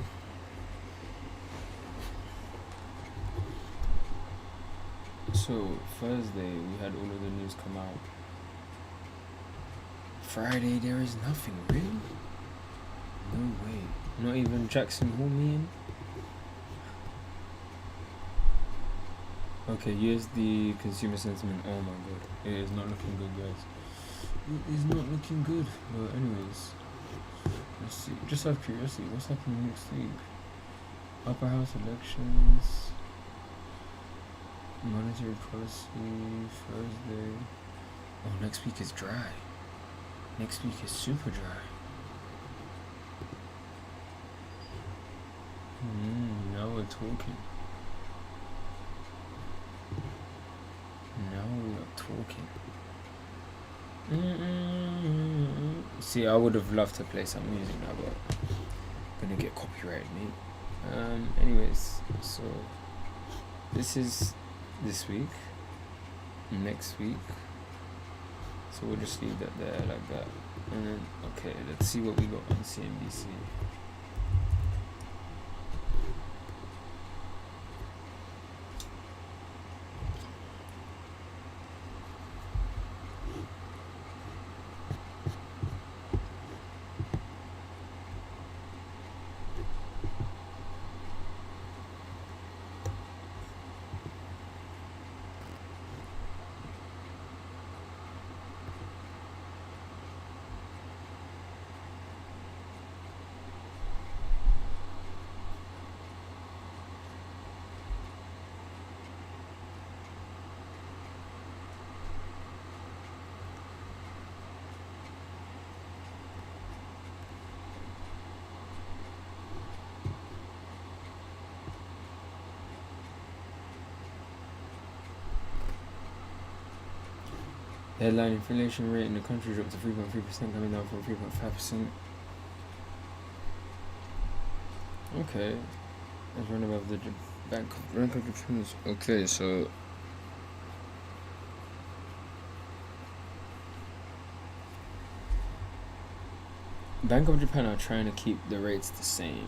So Thursday we had all of the news come out. Friday there is nothing, really? No way. Not even Jackson Hole meeting? Okay, here's the consumer sentiment. Oh my god. It is not looking good, guys. It is not looking good. But anyways, let's see. Just out of curiosity, what's happening next week? Upper house elections, monetary policy, Thursday. Oh, next week is dry. Next week is super dry. Now we're talking. Now we are talking. See, I would have loved to play some music now, but I'm gonna get copyrighted, mate. Anyways, so this is this week, next week. So we'll just leave that there like that. And then, okay, let's see what we got on CNBC. Headline inflation rate in the country dropped to 3.3%, coming down from 3.5%. Okay, let's run above the Bank of Japan. Okay, so Bank of Japan are trying to keep the rates the same.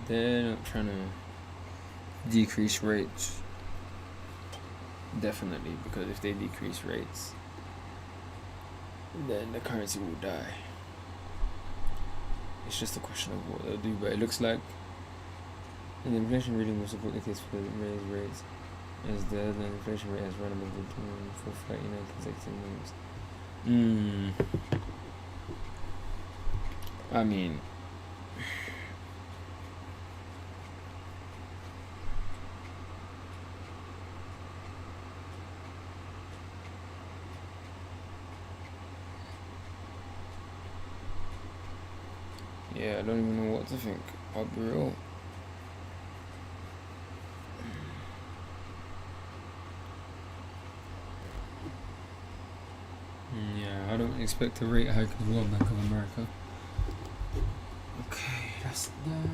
They're not trying to decrease rates. Definitely, because if they decrease rates, then the currency will die. It's just a question of what they'll do, but it looks like the inflation reading will support the case for raised rates, as the headline inflation rate has run above the for 39 consecutive months. I mean, yeah, I don't even know what to think. I'll be real. Yeah, I don't expect a rate hike as well, Bank of America. Okay, that's that.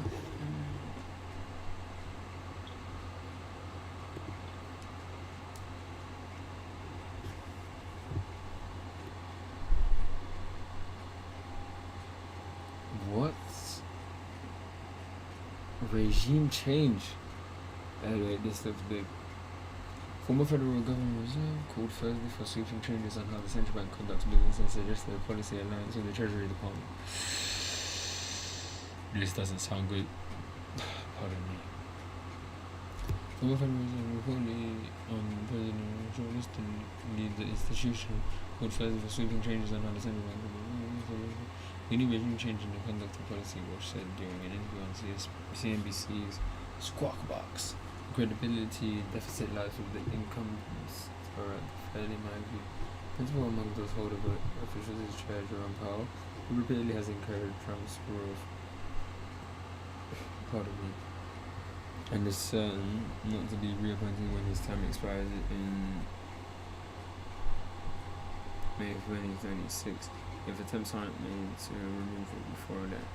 What? Regime change. Anyway, this looks big. Former Federal Government Reserve called Thursday for sweeping changes on how the central bank conducts business and suggested a policy alliance with the Treasury Department. This doesn't sound good. Pardon me. Former Federal Reserve reportedly on President Trump's to lead the institution called Thursday for sweeping changes on how the central bank. The new regime change in the conduct of policy was said during an interview on CNBC's Squawk Box. Credibility deficit lies with the incumbents are fairly my view. Principal among those hold of officials is Chair Jerome Powell, who repeatedly has encouraged Trump's growth. Pardon me. And is certain not to be reappointed when his term expires in May of 2036. If attempts aren't made to remove it before that,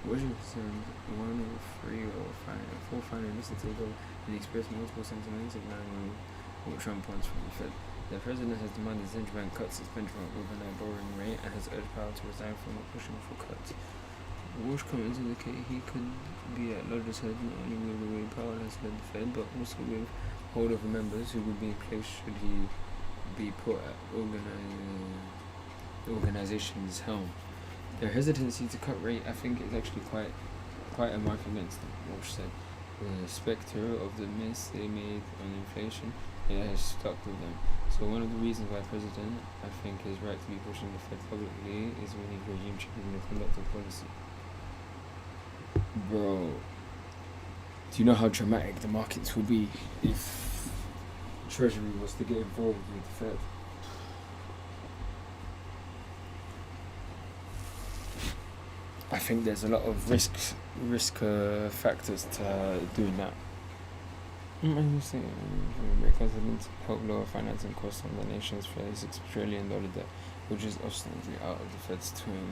Washington concerns one or three or four finalists to take over and express multiple sentiments ignoring what Trump wants from the Fed. The president has demanded the central bank cuts its benchmark overnight borrowing rate and has urged Powell to resign from not pushing for cuts. Walsh comments indicate he could be at loggerheads not only with the way Powell has led the Fed, but also with holdover members who would be in place should he be put at the organization's helm. Their hesitancy to cut rate, I think, is actually quite a mark against them. Walsh said, the spectre of the miss they made on inflation, it has stuck with them. So one of the reasons why President, I think, is right to be pushing the Fed publicly is we need regime change in the conduct of policy. Bro, do you know how dramatic the markets would be if Treasury was to get involved with the Fed? I think there's a lot of risk factors to doing that. Because it means help lower financing costs on the nation's $36 trillion debt, which is ostensibly out of the Fed's twin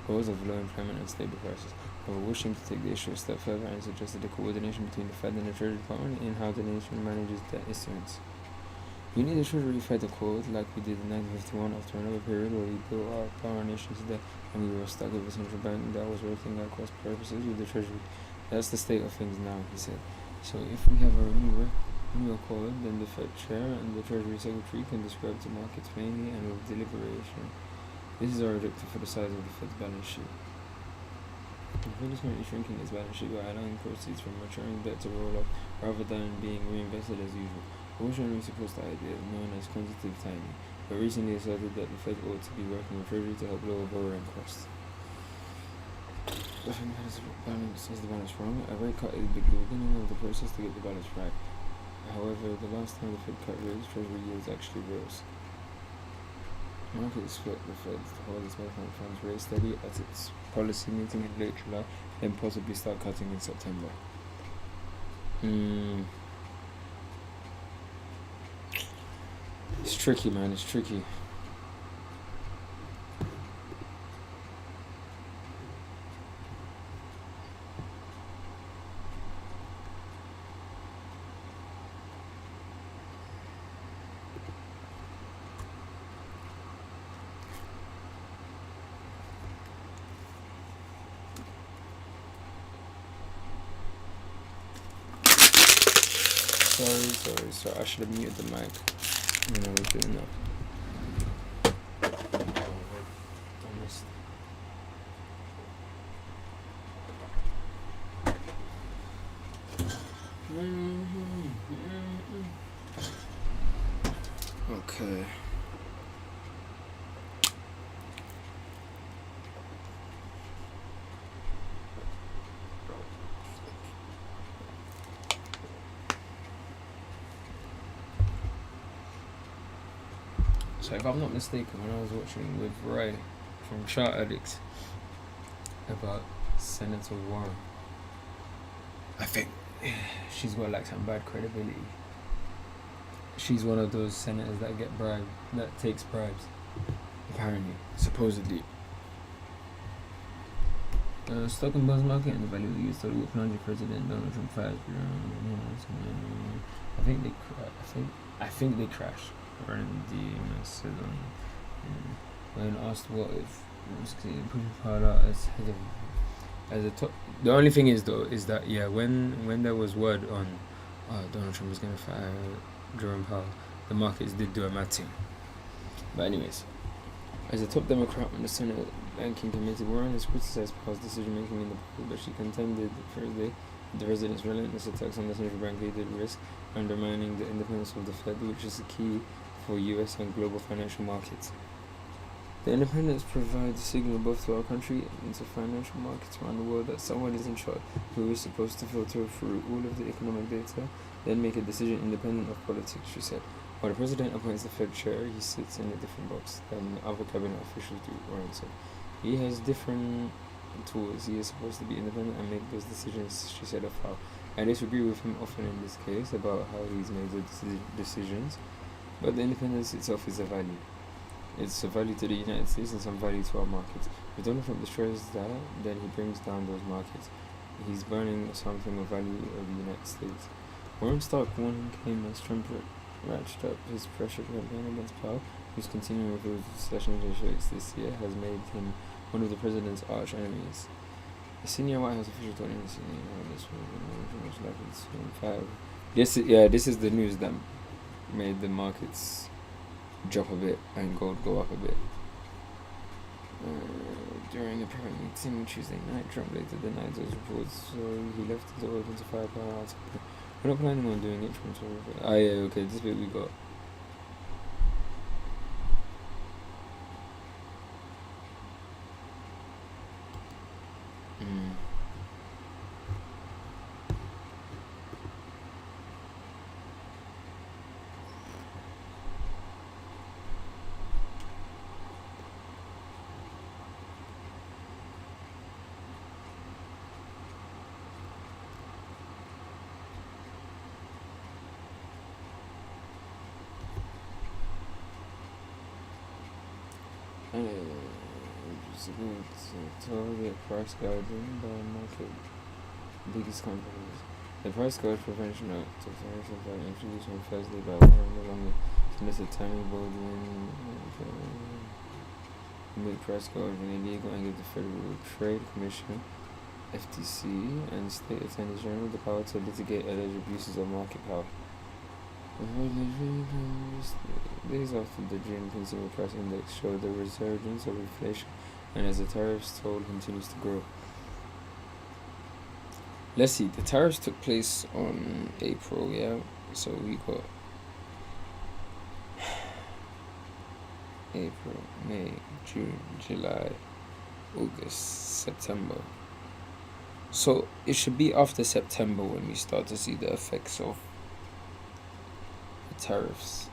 goals of low employment and stable prices. However, wishing to take the issue a step further and suggested a coordination between the Fed and the Treasury Department in how the nation manages debt issuance. We need the Treasury Fed to quote, like we did in 1951 after another period where we built our nation's debt and we were stuck with a central bank that was working at cross purposes with the Treasury. That's the state of things now, he said. So if we have a new accord, then the Fed chair and the Treasury Secretary can describe the markets plainly and with deliberation. This is our objective for the size of the Fed's balance sheet. The Fed is currently shrinking its balance sheet by allowing proceeds from maturing debt to roll up rather than being reinvested as usual. Originally supposed the idea known as quantitative tightening, but recently asserted that the Fed ought to be working with Treasury to help lower borrowing costs. I think that is the balance wrong. A rate cut is the beginning of the process to get the balance right. However, the last time the Fed cut rates, Treasury yields actually rose. Markets expect the Fed to hold its monetary funds rate steady at its policy meeting in late July, then possibly start cutting in September. It's tricky, man. It's tricky. Sorry. I should have muted the mic when I was doing that. Okay. So if I'm not mistaken, when I was watching with Ray from Chart Addicts about Senator Warren, I think she's got like some bad credibility. She's one of those senators that get bribed, that takes bribes, apparently, supposedly. Stock and bonds market and the value of the US dollar will plunge President Donald Trump fast. I think they crashed. When asked what if pushing Powell as head of as a top, the only thing is though is that when there was word on Donald Trump was gonna fire Jerome Powell, the markets did do a mad thing. But anyways, as a top Democrat on the Senate Banking Committee, Warren has criticized Powell's decision making in the poll, but she contended Thursday the president's relentless attacks on the central bank leaded risk undermining the independence of the Fed, which is the key for US and global financial markets. The independence provides a signal both to our country and to financial markets around the world that someone is in charge who is supposed to filter through all of the economic data, then make a decision independent of politics, she said. While the president appoints the Fed chair, he sits in a different box than other cabinet officials do, Warren said. He has different tools. He is supposed to be independent and make those decisions, she said of how. I disagree with him often in this case about how he's made the decisions, but the independence itself is a value. It's a value to the United States and some value to our markets. If Donald Trump destroys that, then he brings down those markets. He's burning something of value of the United States. Warren's stock warning came as Trump ratcheted up his pressure campaign against Powell, who's continuing with his recession rates this year, has made him one of the president's arch enemies. A senior White House official told NBC this was most likely to 5. This is the news that made the markets drop a bit and gold go up a bit. During a private meeting Tuesday night, Trump later denied those reports, so he left the door open to firepower. We're not planning on doing it. Okay, this bit we got. Target price gouging by market biggest companies. The price gouge prevention act of introduced on Thursday by one no longer Mr. Tammy Baldwin made price gouging illegal and give the Federal Trade Commission FTC and state attorney general the power to litigate alleged abuses of market power. Days after the June consumer price index showed the resurgence of inflation and as the tariffs toll continues to grow. Let's see, the tariffs took place on April, yeah? So we got April, May, June, July, August, September. So it should be after September when we start to see the effects of the tariffs.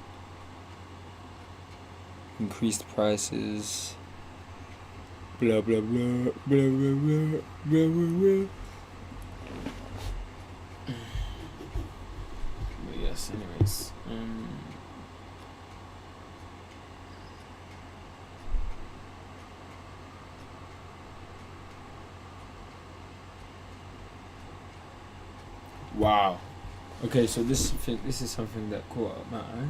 Increased prices, blah blah blah, blah blah blah, blah blah blah. But yes, anyways. Wow. Okay, so this is something that caught up my eye.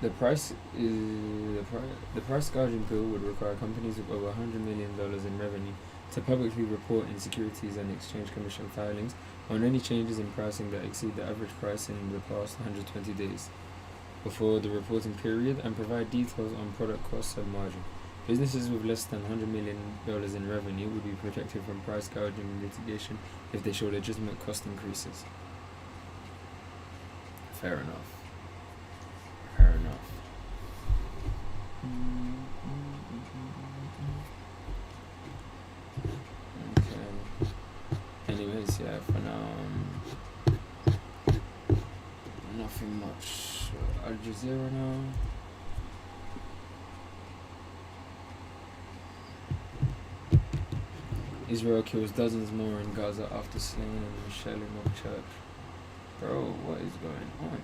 The price gouging bill would require companies with over $100 million in revenue to publicly report in Securities and Exchange Commission filings on any changes in pricing that exceed the average price in the past 120 days before the reporting period and provide details on product costs and margin. Businesses with less than $100 million in revenue would be protected from price gouging litigation if they show legitimate cost increases. Fair enough. Fair enough. Okay. Anyways, yeah, for now, nothing much. Al Jazeera now. Israel kills dozens more in Gaza after slaying and shelling of church. Bro, what is going on?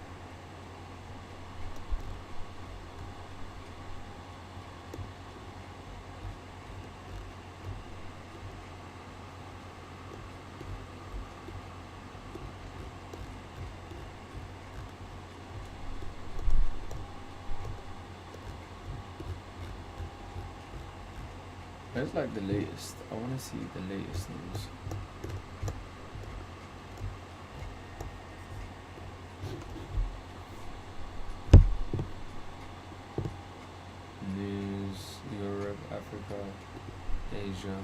That's like the latest. I want to see the latest news. News, Europe, Africa, Asia.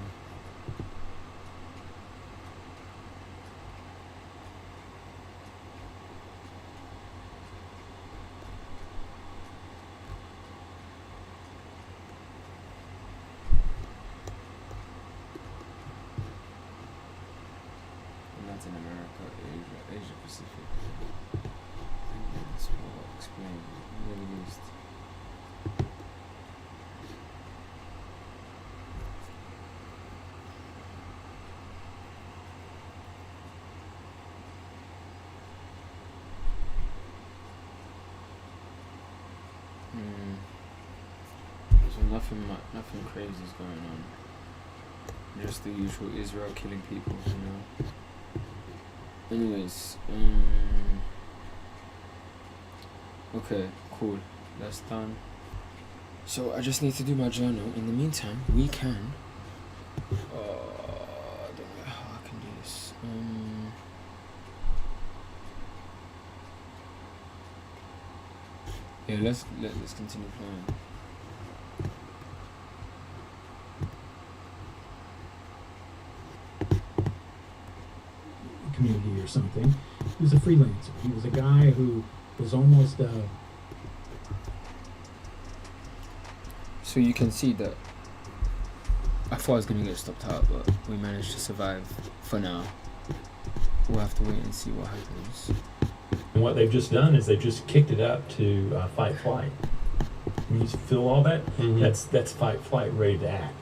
Latin America, Asia Pacific. That's what explain Middle East. So nothing crazy is going on. Just the usual Israel killing people, you know. Anyways, okay, cool, that's done. So I just need to do my journal. In the meantime, we can, I don't know how I can do this. Yeah, let's continue playing. Community or something. He was a freelancer. He was a guy who was almost So you can see that I thought I was going to get stopped out, but we managed to survive for now. We'll have to wait and see what happens. And what they've just done is they've just kicked it up to fight flight. When you feel all that, that's fight flight ready to act.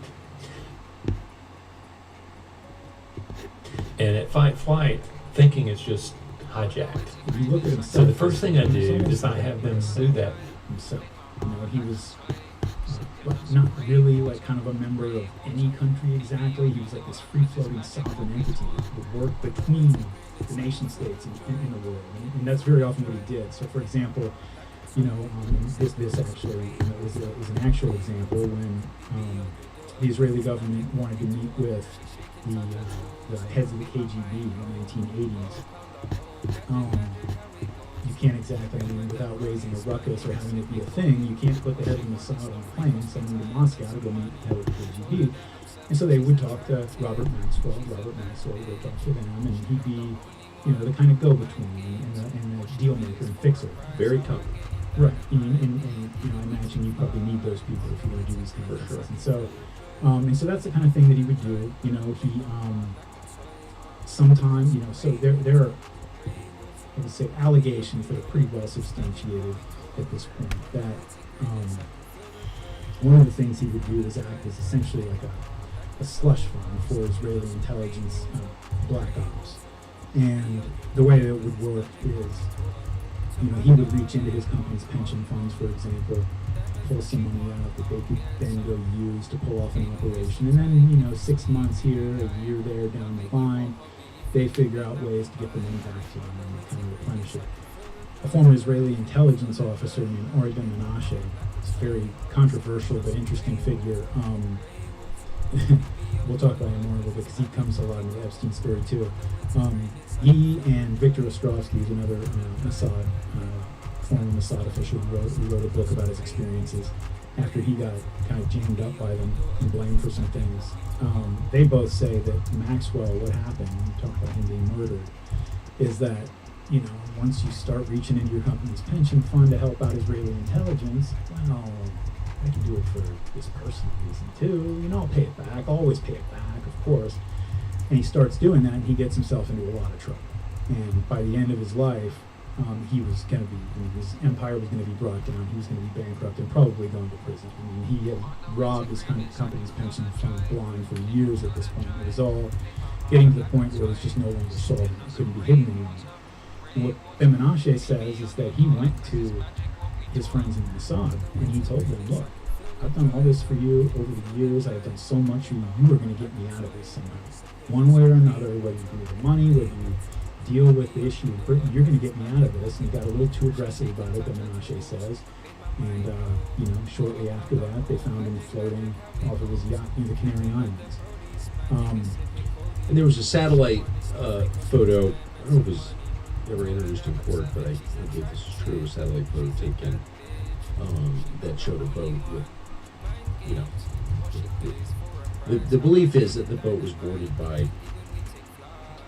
And at fight flight, thinking is just hijacked. If you look at himself, So the first thing I do he's almost is I like have them do that. himself. You know, he was not really like kind of a member of any country exactly. He was like this free-floating sovereign entity that would work between the nation states in the world, and that's very often what he did. So, for example, you know, this actually is an actual example when the Israeli government wanted to meet with the heads of the KGB in the 1980s. You can't exactly, I mean, without raising a ruckus or having it be a thing, you can't put the head of Mossad on a plane and send him to Moscow to go meet the head of the KGB. And so they would talk to Robert Maxwell would talk to them, and he'd be, you know, the kind of go-between and the deal maker and fixer. Very tough. Right. And you know, I imagine you probably need those people if you're going to do these kind of things. And so that's the kind of thing that he would do. You know, he sometimes, you know, so there are, I would say, allegations that are pretty well substantiated at this point that one of the things he would do is act as essentially like a slush fund for Israeli intelligence black ops. And the way that it would work is, you know, he would reach into his company's pension funds, for example, pull some money out that they could then go use to pull off an operation. And then, you know, 6 months here, a year there down the line, they figure out ways to get the money back to them and kind of replenish it. A former Israeli intelligence officer named Oregon Menashe, it's a very controversial but interesting figure. We'll talk about him more a little bit because he comes a lot in the Epstein story too. He and Victor Ostrovsky, who's another Mossad, former Mossad official, who wrote a book about his experiences after he got kind of jammed up by them and blamed for some things. They both say that Maxwell, what happened, when you talk about him being murdered, is that, you know, once you start reaching into your company's pension fund to help out Israeli intelligence, well, I can do it for this personal reason too. You know, I'll pay it back. I'll always pay it back, of course. And he starts doing that, and he gets himself into a lot of trouble. And by the end of his life, he was going to be, I mean, his empire was going to be brought down. He was going to be bankrupt and probably going to prison. I mean, he had robbed his company's pension fund blind for years at this point. It was all getting to the point where it was just no longer solved. It couldn't be hidden anymore. And what Menashe says is that he went to his friends in Mossad and he told them, look, I've done all this for you over the years. I've done so much for you. You are going to get me out of this somehow. One way or another, whether you give me the money, whether you deal with the issue in Britain, you're going to get me out of this. And he got a little too aggressive about it, Menashe says. And, you know, shortly after that, they found him floating off of his yacht near the Canary Islands. And there was a satellite photo, I don't know if it was ever introduced in court, but I believe this is true, a satellite photo taken that showed a boat with, you know, the belief is that the boat was boarded by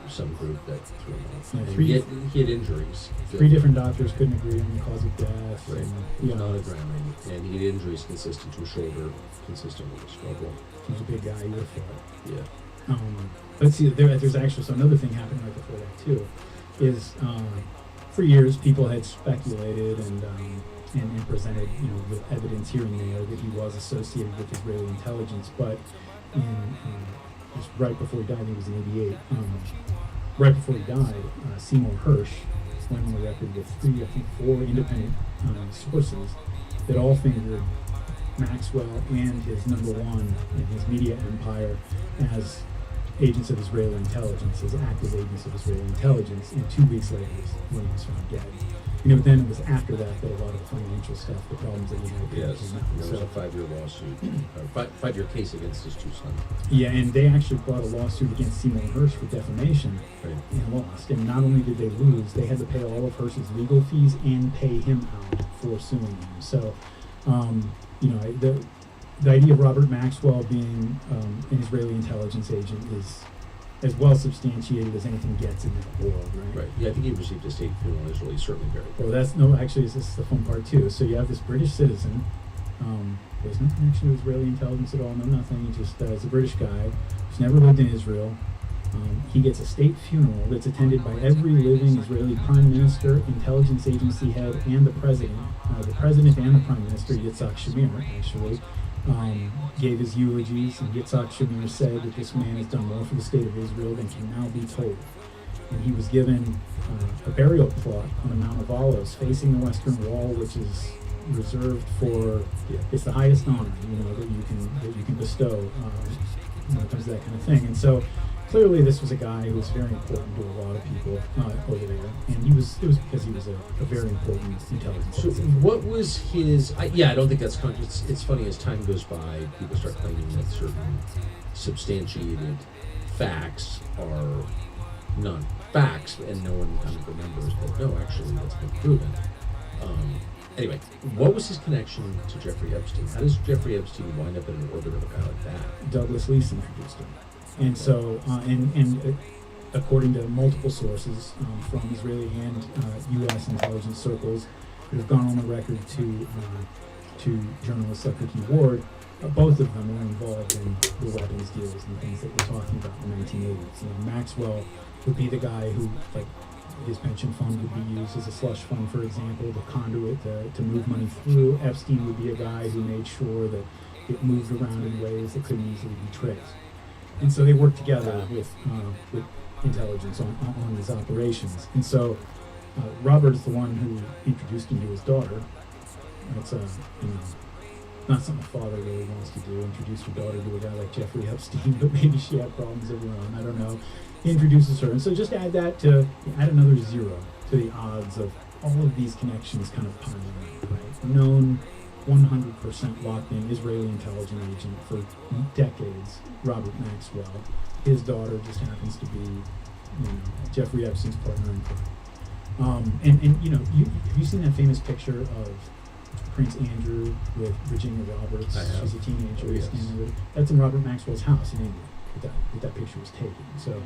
some group that threw him off. Yeah, and he had injuries. 3 different doctors couldn't agree on the cause of death. Right. And, He yeah, was not a drowning, and he had injuries consistent to a shoulder, consistent with a struggle. he was a big guy, you would have thought. Yeah. Let's see, there's actually, so another thing happened right before that too, is for years people had speculated and presented, you know, with evidence here and there that he was associated with Israeli intelligence, but just right before he died, I think it was in '88, right before he died, Seymour Hersh went on the record with 4 independent sources that all fingered Maxwell and his number one in his media empire as agents of Israeli intelligence, as active agents of Israeli intelligence, and 2 weeks later when he was found dead. You know, then it was after that that a lot of the financial stuff, the problems that he had. Yes. came out. There was So- a 5-year lawsuit, or 5-year case against his 2 sons. Yeah, and they actually brought a lawsuit against Seymour Hersh for defamation Right. and lost. And not only did they lose, they had to pay all of Hersh's legal fees and pay him out for suing him. So, you know, the idea of Robert Maxwell being an Israeli intelligence agent is as well substantiated as anything gets in that world, right? Right. Yeah, I think he received a state funeral in Israel. He's certainly buried. Well, actually, this is the fun part too. So you have this British citizen. There's no connection to Israeli intelligence at all, no nothing. He just is a British guy who's never lived in Israel. He gets a state funeral that's attended by every living Israeli prime minister, intelligence agency head, and the president. The president and the prime minister, Yitzhak Shamir, actually, gave his eulogies, and Yitzhak Shamir said that this man has done more for the state of Israel than can now be told. and he was given a burial plot on the Mount of Olives facing the Western Wall, which is reserved for, it's the highest honor, that you can bestow when it comes to that kind of thing. And so clearly this was a guy who was very important to a lot of people over there, and it was because he was a very important intelligence. So what was his? I don't think that's it's funny, as time goes by, people start claiming that certain substantiated facts are not facts, and no one kind of remembers that no, actually that's been proven. Anyway, what was his connection to Jeffrey Epstein? How does Jeffrey Epstein wind up in an orbit of a guy like that? Douglas Leese introduced him. And so, and according to multiple sources from Israeli and U.S. intelligence circles who have gone on the record to journalists like Ricky Ward, both of them were involved in the weapons deals and things that we're talking about in the 1980s. Maxwell would be the guy who, like, his pension fund would be used as a slush fund, for example, the conduit to move money through. Epstein would be a guy who made sure that it moved around in ways that couldn't easily be traced. And so they worked together with intelligence on these operations. And so Robert is the one who introduced him to his daughter. That's not something a father really wants to do, introduce your daughter to a guy like Jeffrey Epstein, but maybe she had problems of her own, I don't know. He introduces her, and so just add another zero to the odds of all of these connections kind of piling up, right? Known 100% locked in Israeli intelligence agent for decades, Robert Maxwell. His daughter just happens to be, Jeffrey Epstein's partner in crime. Have you seen that famous picture of Prince Andrew with Virginia Roberts? She's a teenager. Yes. That's in Robert Maxwell's house in England. That picture was taken. So,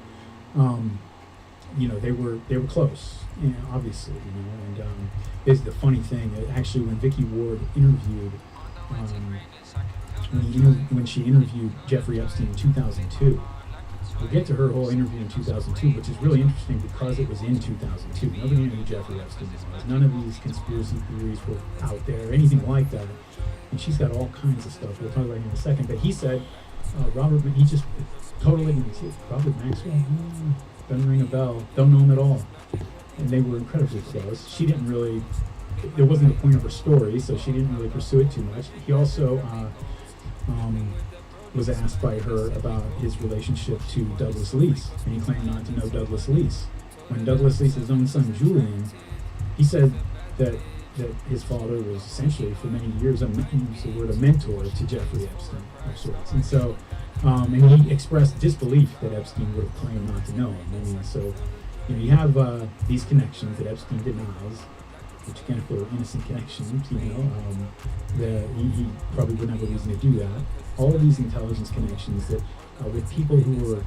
they were close, obviously, and is the funny thing. Actually, when Vicky Ward interviewed, when she interviewed Jeffrey Epstein in 2002, we'll get to her whole interview in 2002, which is really interesting because it was in 2002. Nobody knew who Jeffrey Epstein was. None of these conspiracy theories were out there, anything like that. And she's got all kinds of stuff. We'll talk about it in a second. But he said, he just totally, Robert Maxwell, doesn't ring a bell, don't know him at all. And they were incredibly close. She didn't really, it wasn't the point of her story, so she didn't really pursue it too much. He also was asked by her about his relationship to Douglas Leese, and he claimed not to know Douglas Leese. When Douglas Leese's own son, Julian, he said that his father was essentially, for many years, he used the word a mentor to Jeffrey Epstein of sorts. And so, and he expressed disbelief that Epstein would have claimed not to know him. I mean, so, you have these connections that Epstein denies, which again, if they were innocent connections, that he probably wouldn't have a reason to do that. All of these intelligence connections that with people who were,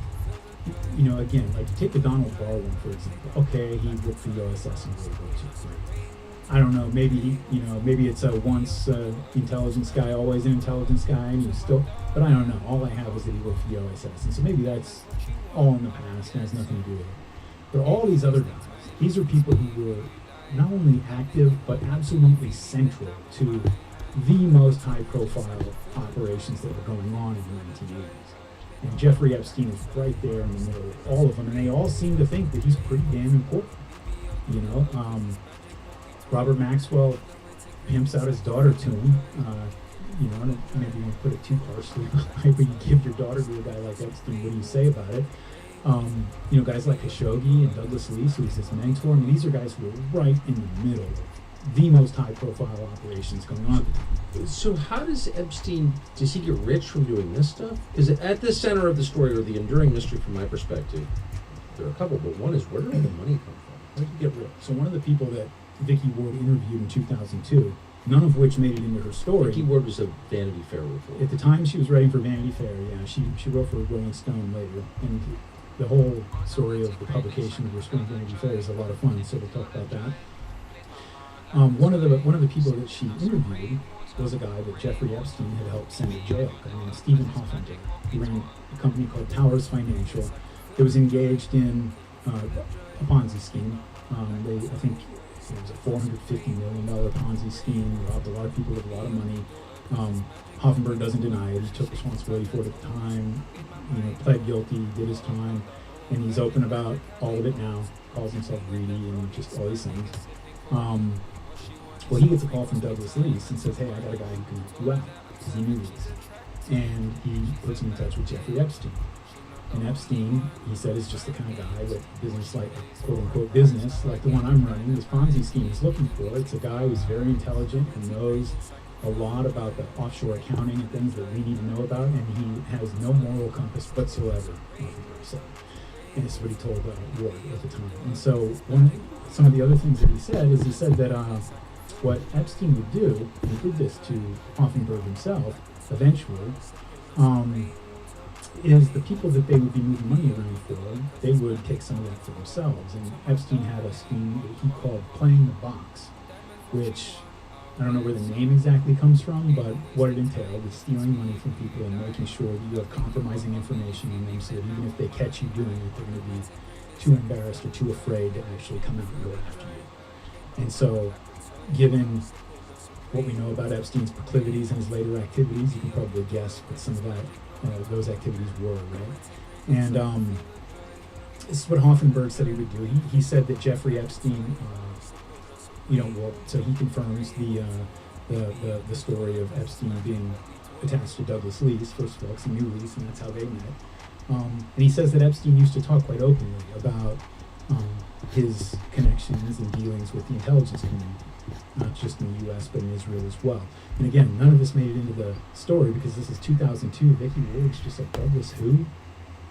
again, like take the Donald Barr one, for example. Okay, he worked for the OSS in World War II. I don't know, maybe it's a once intelligence guy, always an intelligence guy, and he's still, but I don't know. All I have is that he worked for the OSS, and so maybe that's all in the past and has nothing to do with it. But all these other guys, these are people who were not only active, but absolutely central to the most high-profile operations that were going on in the 1980s. And Jeffrey Epstein is right there in the middle of all of them, and they all seem to think that he's pretty damn important. Robert Maxwell pimps out his daughter to him. I don't maybe want to put it too harshly. When you give your daughter to a guy like Epstein, what do you say about it? Guys like Khashoggi and Douglas Leese, who's his mentor. I mean, these are guys who are right in the middle of the most high-profile operations going on. So how does he get rich from doing this stuff? Because at the center of the story, or the enduring mystery from my perspective, there are a couple, but one is, where did all the money come from? How did he get rich? So one of the people that Vicky Ward interviewed in 2002, none of which made it into her story. Vicky Ward was a Vanity Fair reporter. At the time she was writing for Vanity Fair, she wrote for Rolling Stone later, and the whole story of the publication of her spring Vanity Fair is a lot of fun, so we'll talk about that. One of the people that she interviewed was a guy that Jeffrey Epstein had helped send to jail, a guy named Stephen Hoffender. He ran a company called Towers Financial that was engaged in a Ponzi scheme. I think it was a $450 million Ponzi scheme, robbed a lot of people with a lot of money. Hoffenberg doesn't deny it. He took responsibility for it at the time, pled guilty, did his time. and he's open about all of it now, calls himself greedy and just all these things. Well, he gets a call from Douglas Lease and says, hey, I got a guy who can help you out, because he knew Lease. And he puts him in touch with Jeffrey Epstein. And Epstein, he said, is just the kind of guy that business, like quote-unquote business, like the one I'm running, this Ponzi scheme is looking for. It's a guy who's very intelligent and knows a lot about the offshore accounting and things that we need to know about, and he has no moral compass whatsoever. And this is what he told Ward at the time. And so some of the other things that he said is he said that what Epstein would do, and he did this to Hoffenberg himself eventually, is the people that they would be moving money around for, they would take some of that for themselves. And Epstein had a scheme that he called playing the box, which I don't know where the name exactly comes from, but what it entailed is stealing money from people and making sure that you have compromising information on them, so that even if they catch you doing it, they're going to be too embarrassed or too afraid to actually come out and go after you. And so, given what we know about Epstein's proclivities and his later activities, you can probably guess what some of that those activities were, right? And this is what Hoffenberg said he would do. He said that Jeffrey Epstein, so he confirms the story of Epstein being attached to Douglas Lease, first of all, because he knew Lease, and that's how they met. And he says that Epstein used to talk quite openly about his connections and dealings with the intelligence community, not just in the U.S., but in Israel as well. And again, none of this made it into the story because this is 2002. Vicky Ward's just like, Douglas who?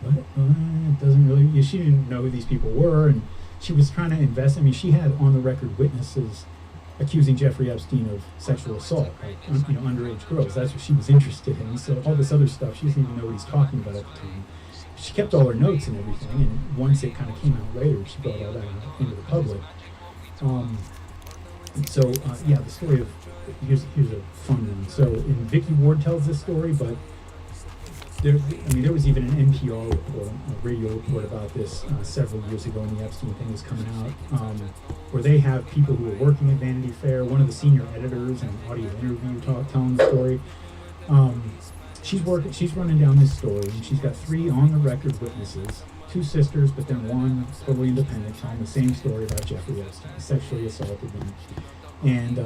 What? It doesn't really... She didn't know who these people were, and she was trying to invest. I mean, she had on-the-record witnesses accusing Jeffrey Epstein of sexual assault, like, underage girls. That's what she was interested in. So all this other stuff, she doesn't even know what he's talking about at the time. She kept all her notes and everything, and once it kind of came out later, she brought all that out into the public. The story of, here's a fun one. So, Vicky Ward tells this story, but there was even an NPR report, a radio report about this several years ago when the Epstein thing was coming out, where they have people who are working at Vanity Fair, one of the senior editors in an audio interview telling the story. She's running down this story, and she's got 3 on-the-record witnesses, 2 sisters, but then one totally independent, telling the same story about Jeffrey Epstein, sexually assaulted them. And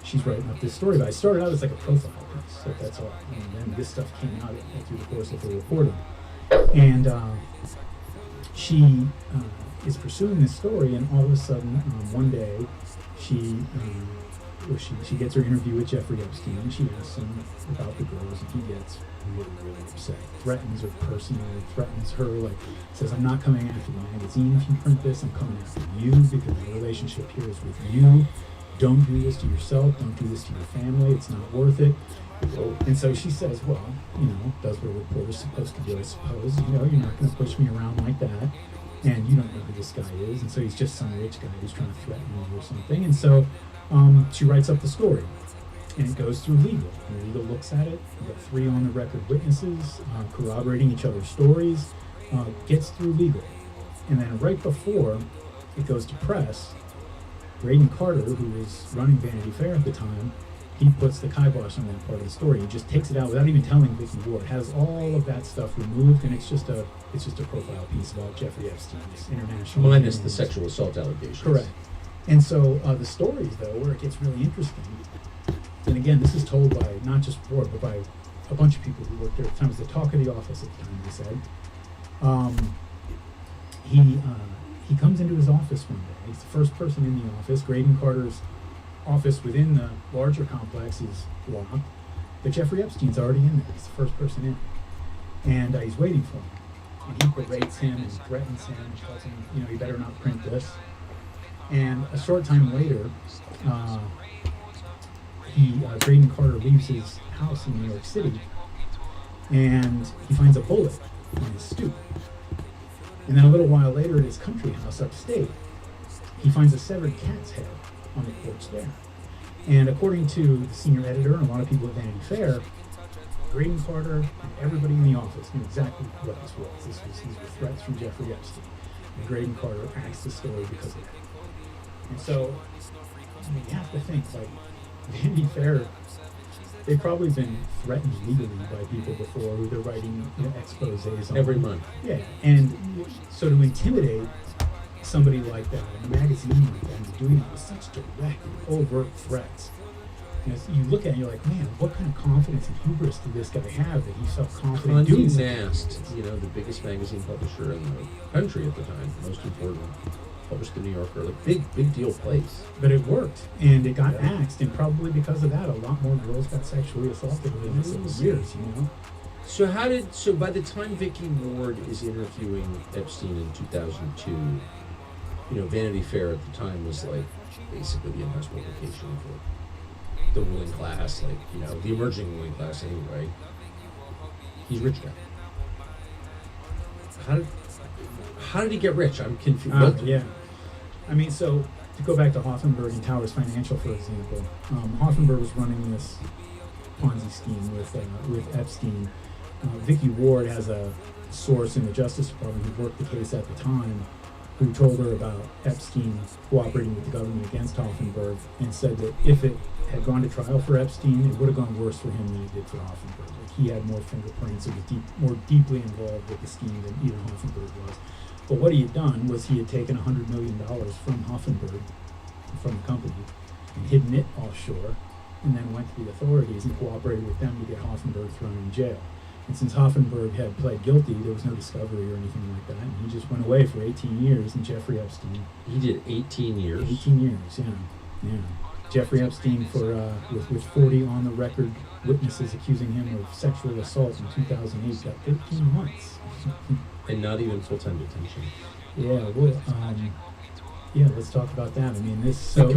she's writing up this story, but I started out as like a profile piece, so that's all. And then this stuff came out through the course of her reporting. And she is pursuing this story, and all of a sudden, one day, she gets her interview with Jeffrey Epstein, and she asks him about the girls, and he gets really, really upset. Threatens her personally, threatens her, like, says, I'm not coming after the magazine if you print this, I'm coming after you, because the relationship here is with you. Don't do this to yourself, don't do this to your family, it's not worth it. And so she says, well, does what a reporter's supposed to do, I suppose. You're not going to push me around like that, and you don't know who this guy is, and so he's just some rich guy who's trying to threaten you or something. And so she writes up the story, and it goes through legal. And legal looks at it. We've got 3 on-the-record witnesses corroborating each other's stories. Gets through legal, and then right before it goes to press, Braden Carter, who was running Vanity Fair at the time, he puts the kibosh on that part of the story. He just takes it out without even telling Vicky Ward. Has all of that stuff removed, and it's just a profile piece about Jeffrey Epstein, this international. Minus the sexual assault allegations. Correct. And so the stories, though, where it gets really interesting, and again, this is told by not just Ward, but by a bunch of people who worked there at the time. It was the talk of the office at the time, they said. He comes into his office one day. He's the first person in the office. Graydon Carter's office within the larger complex is locked, but Jeffrey Epstein's already in there. He's the first person in, and he's waiting for him. And he berates him and threatens him and tells him, you better not print this. And a short time later, Graydon Carter leaves his house in New York City, and he finds a bullet on his stoop. And then a little while later at his country house upstate, he finds a severed cat's head on the porch there. And according to the senior editor and a lot of people at Vanity Fair, Graydon Carter and everybody in the office knew exactly what this was. These were threats from Jeffrey Epstein. And Graydon Carter acts the story because of that. And so, you have to think, like, Vanity Fair they've probably been threatened legally by people before who they're writing exposés on. Every month. Yeah, and so to intimidate somebody like that, a magazine like that, and doing it with such direct and overt threats. You look at it and you're like, man, what kind of confidence and hubris did this guy have that he felt confident doing Condé something? Nast, the biggest magazine publisher in the country at the time, most important, published the New Yorker, like big deal place. But it worked, and it got axed, and probably because of that, a lot more girls got sexually assaulted within several years, So by the time Vicky Ward is interviewing Epstein in 2002, Vanity Fair at the time was like basically the in-house publication for the ruling class, the emerging ruling class anyway. He's rich now. How did he get rich? I'm confused. Yeah. I mean, so to go back to Hoffenberg and Towers Financial, for example, Hoffenberg was running this Ponzi scheme with Epstein. Vicky Ward has a source in the Justice Department who worked the case at the time, who told her about Epstein cooperating with the government against Hoffenberg, and said that if it had gone to trial for Epstein, it would have gone worse for him than it did for Hoffenberg. Like, he had more fingerprints and was more deeply involved with the scheme than even Hoffenberg was. But what he had done was he had taken $100 million from Hoffenberg, from the company, and hidden it offshore, and then went to the authorities and cooperated with them to get Hoffenberg thrown in jail. And since Hoffenberg had pled guilty, there was no discovery or anything like that, and he just went away for 18 years, and Jeffrey Epstein... He did 18 years? 18 years, yeah. Jeffrey Epstein, with 40 on-the-record witnesses accusing him of sexual assault in 2008, got 13 months. And not even full-time detention. Yeah, well, let's talk about that. I mean, this... So,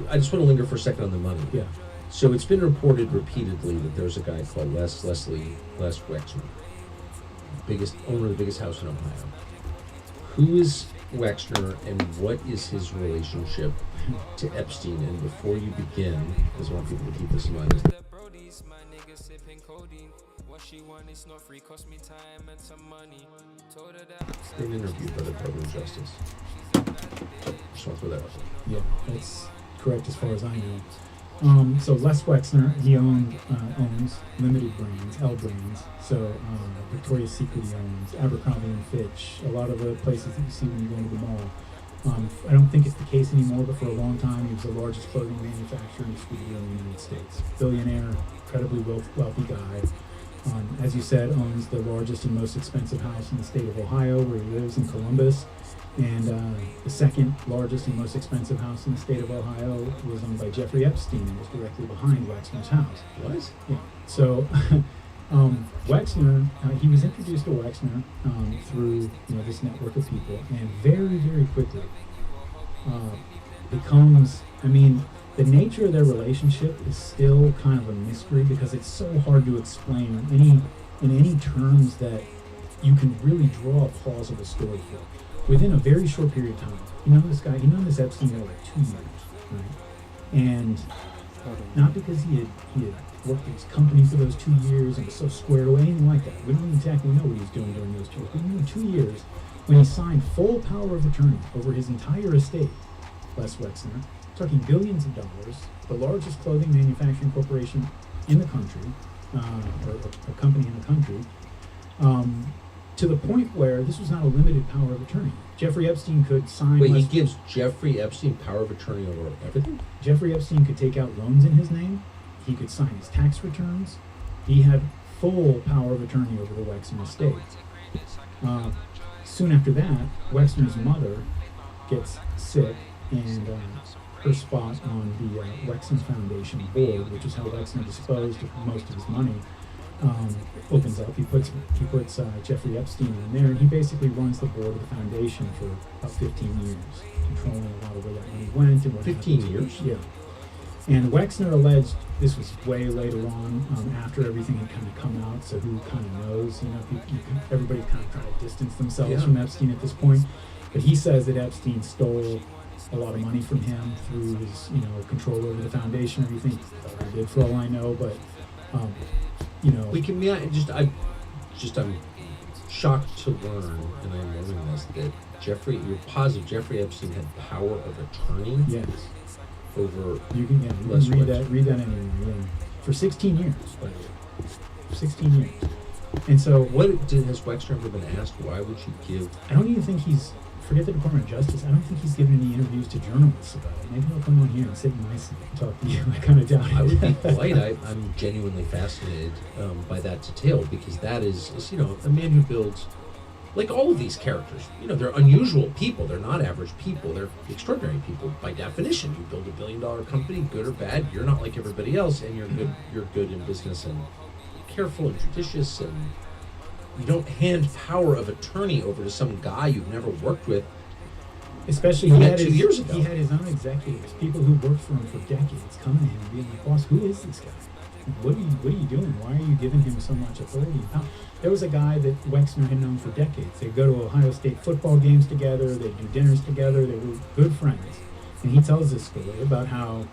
I just want to linger for a second on the money. Yeah. So it's been reported repeatedly that there's a guy called Les Wexner, owner of the biggest house in Ohio. Who is Wexner, and what is his relationship to Epstein? And before you begin, because I want people to keep this in mind. Great interview by the Department of Justice. So, just want to throw that out there. Yeah, that's correct as far as I know. So Les Wexner, he owns limited brands, L brands. So Victoria's Secret he owns, Abercrombie & Fitch, a lot of the places that you see when you go into the mall. I don't think it's the case anymore, but for a long time he was the largest clothing manufacturer and distributor in the United States. Billionaire, incredibly wealthy guy. As you said, owns the largest and most expensive house in the state of Ohio, where he lives in Columbus. And the second largest and most expensive house in the state of Ohio was owned by Jeffrey Epstein and was directly behind Wexner's house. What? Yeah. So Wexner, he was introduced to Wexner through this network of people, and very, very quickly becomes, the nature of their relationship is still kind of a mystery because it's so hard to explain in any terms that you can really draw a plausible story for. Within a very short period of time, this Epstein for like 2 years, right? And not because he had worked at his company for those 2 years and was so squared away, anything like that. We don't exactly know what he was doing during those 2 years. But in 2 years, when he signed full power of attorney over his entire estate, Les Wexner, talking billions of dollars, the largest clothing manufacturing corporation in the country, or a company in the country, to the point where this was not a limited power of attorney. Jeffrey Epstein could sign... Wait, he gives Jeffrey Epstein power of attorney over everything? Jeffrey Epstein could take out loans in his name. He could sign his tax returns. He had full power of attorney over the Wexner estate. Soon after that, Wexner's mother gets sick, and her spot on the Wexner Foundation board, which is how Wexner disposed of most of his money, opens up. He puts Jeffrey Epstein in there, and he basically runs the board of the foundation for about 15 years, controlling a lot of where that money went and what 15 happened. years? Yeah. And Wexner alleged, this was way later on, after everything had kind of come out, so who kind of knows, everybody's kind of trying to distance themselves from Epstein at this point, but he says that Epstein stole a lot of money from him through his, control over the foundation, or everything. He did, for all I know, but, I'm shocked to learn, and I'm learning this, that you're positive Jeffrey Epstein had power of attorney? Yes. Over you can read that anyway, yeah. for 16 years, by the way. 16 years. And so Has Wexner ever been asked, why would you give... I don't even think forget the Department of Justice, I don't think he's given any interviews to journalists about it. Maybe he'll come on here and sit nice and talk to you. I kind of doubt it. I would be polite. I'm genuinely fascinated by that detail, because that is, a man who builds, like all of these characters, they're unusual people. They're not average people. They're extraordinary people by definition. You build $1 billion company, good or bad, you're not like everybody else, and you're good in business and careful and judicious, and you don't hand power of attorney over to some guy you've never worked with. Especially he had 2 years ago. He had his own executives, people who worked for him for decades, coming to him and being like, "Boss, who is this guy? What are you doing? Why are you giving him so much authority?" Now, there was a guy that Wexner had known for decades. They'd go to Ohio State football games together. They'd do dinners together. They were good friends. And he tells this story about how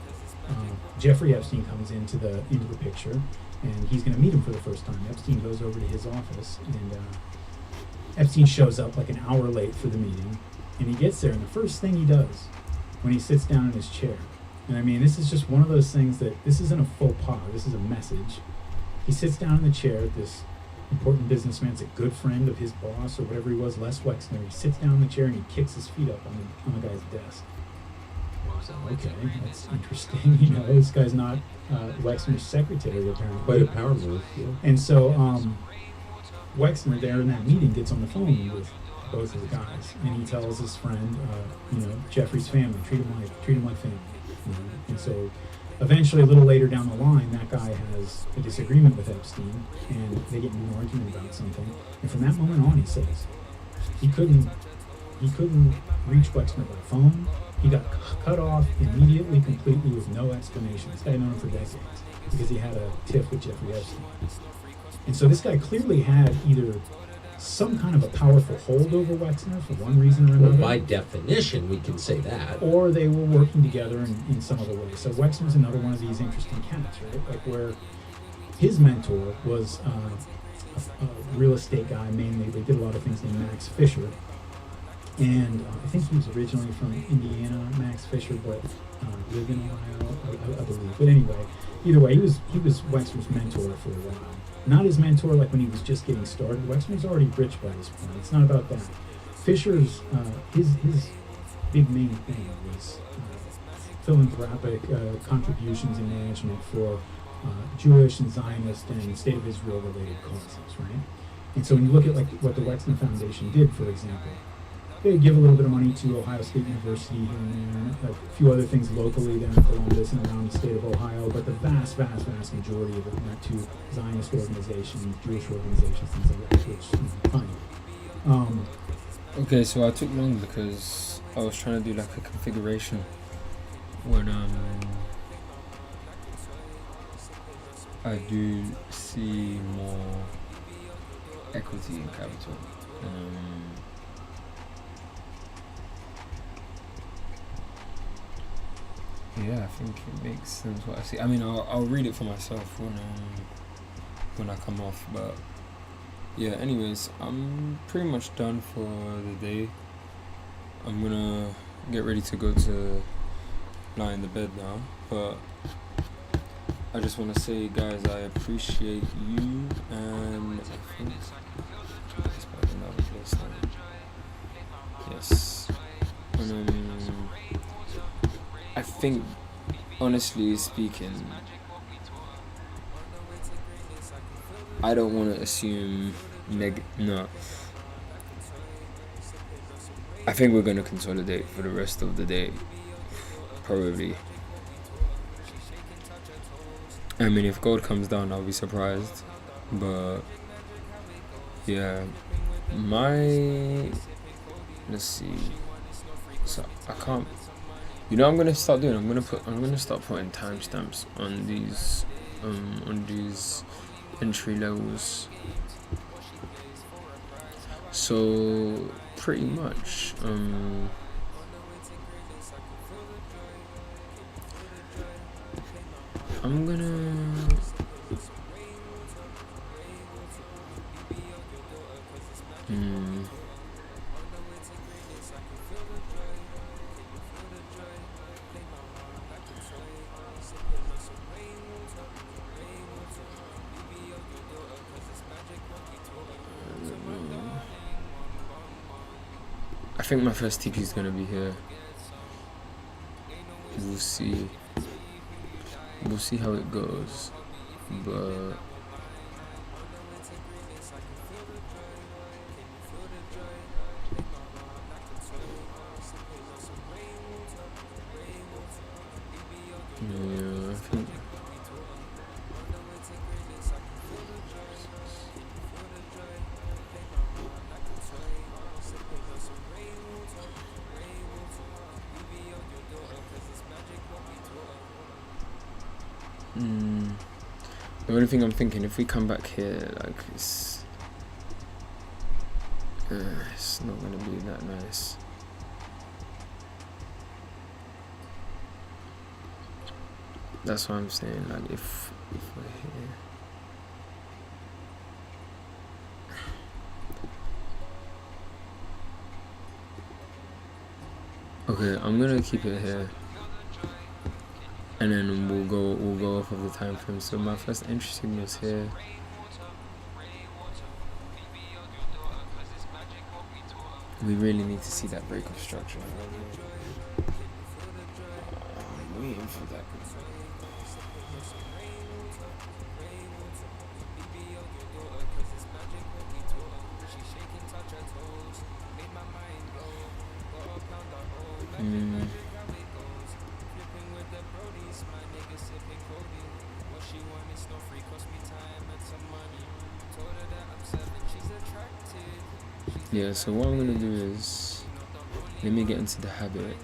Jeffrey Epstein comes into the picture, and he's going to meet him for the first time. Epstein goes over to his office, and Epstein shows up like an hour late for the meeting, and he gets there, and the first thing he does when he sits down in his chair, and I mean, this is just one of those things that, this isn't a faux pas, this is a message. He sits down in the chair, this important businessman's a good friend of his boss, or whatever he was, Les Wexner. He sits down in the chair and he kicks his feet up on the guy's desk. So, okay, that's interesting. This guy's not Wexner's secretary, apparently. Quite a power move. Yeah. And so Wexner, there in that meeting, gets on the phone with both of the guys, and he tells his friend, Jeffrey's family, treat him like family. And so eventually, a little later down the line, that guy has a disagreement with Epstein, and they get in an argument about something. And from that moment on, he says he couldn't reach Wexner by phone. He got cut off immediately, completely, with no explanation. This guy had known him for decades because he had a tiff with Jeffrey Epstein. And so this guy clearly had either some kind of a powerful hold over Wexner for one reason or another. Well, by definition, we can say that. Or they were working together in some other way. So Wexner's another one of these interesting cats, right? Like where his mentor was a real estate guy mainly. They did a lot of things named Max Fisher. And I think he was originally from Indiana, Max Fisher, but lived in Ohio, I believe. But anyway, either way, he was Wexner's mentor for a while. Not his mentor like when he was just getting started. Wexner's already rich by this point. It's not about that. Fisher's his big main thing was philanthropic contributions and management for Jewish and Zionist and State of Israel related causes, right? And so when you look at like what the Wexner Foundation did, for example, they give a little bit of money to Ohio State University here and there, a few other things locally there in Columbus and around the state of Ohio, but the vast majority of it went to Zionist organizations, Jewish organizations, things like that, which, fine. Okay, so I took long because I was trying to do like a configuration when I do see more equity in capital. Yeah, I think it makes sense what I see. I mean, I'll read it for myself when I come off, but yeah, anyways, I'm pretty much done for the day. I'm gonna get ready to go to lie in the bed now, but I just want to say, guys, I appreciate you, and I think it's probably another place now. Yes. I think, honestly speaking, I don't want to assume no. I think we're going to consolidate for the rest of the day, probably. I mean, if gold comes down, I'll be surprised, but yeah, let's see, so I can't, I'm gonna start doing, I'm gonna start putting timestamps on these entry levels, so pretty much I'm gonna think my first TP is gonna be here. We'll see. We'll see how it goes. But yeah, I think the only thing I'm thinking, if we come back here, like it's not gonna be that nice. That's what I'm saying. Like if we're here, okay, I'm gonna keep it here. And then we'll go off of the time frame. So my first entry signal's here. We really need to see that break of structure. I'm waiting for that. Yeah, so what I'm gonna do is, let me get into the habit.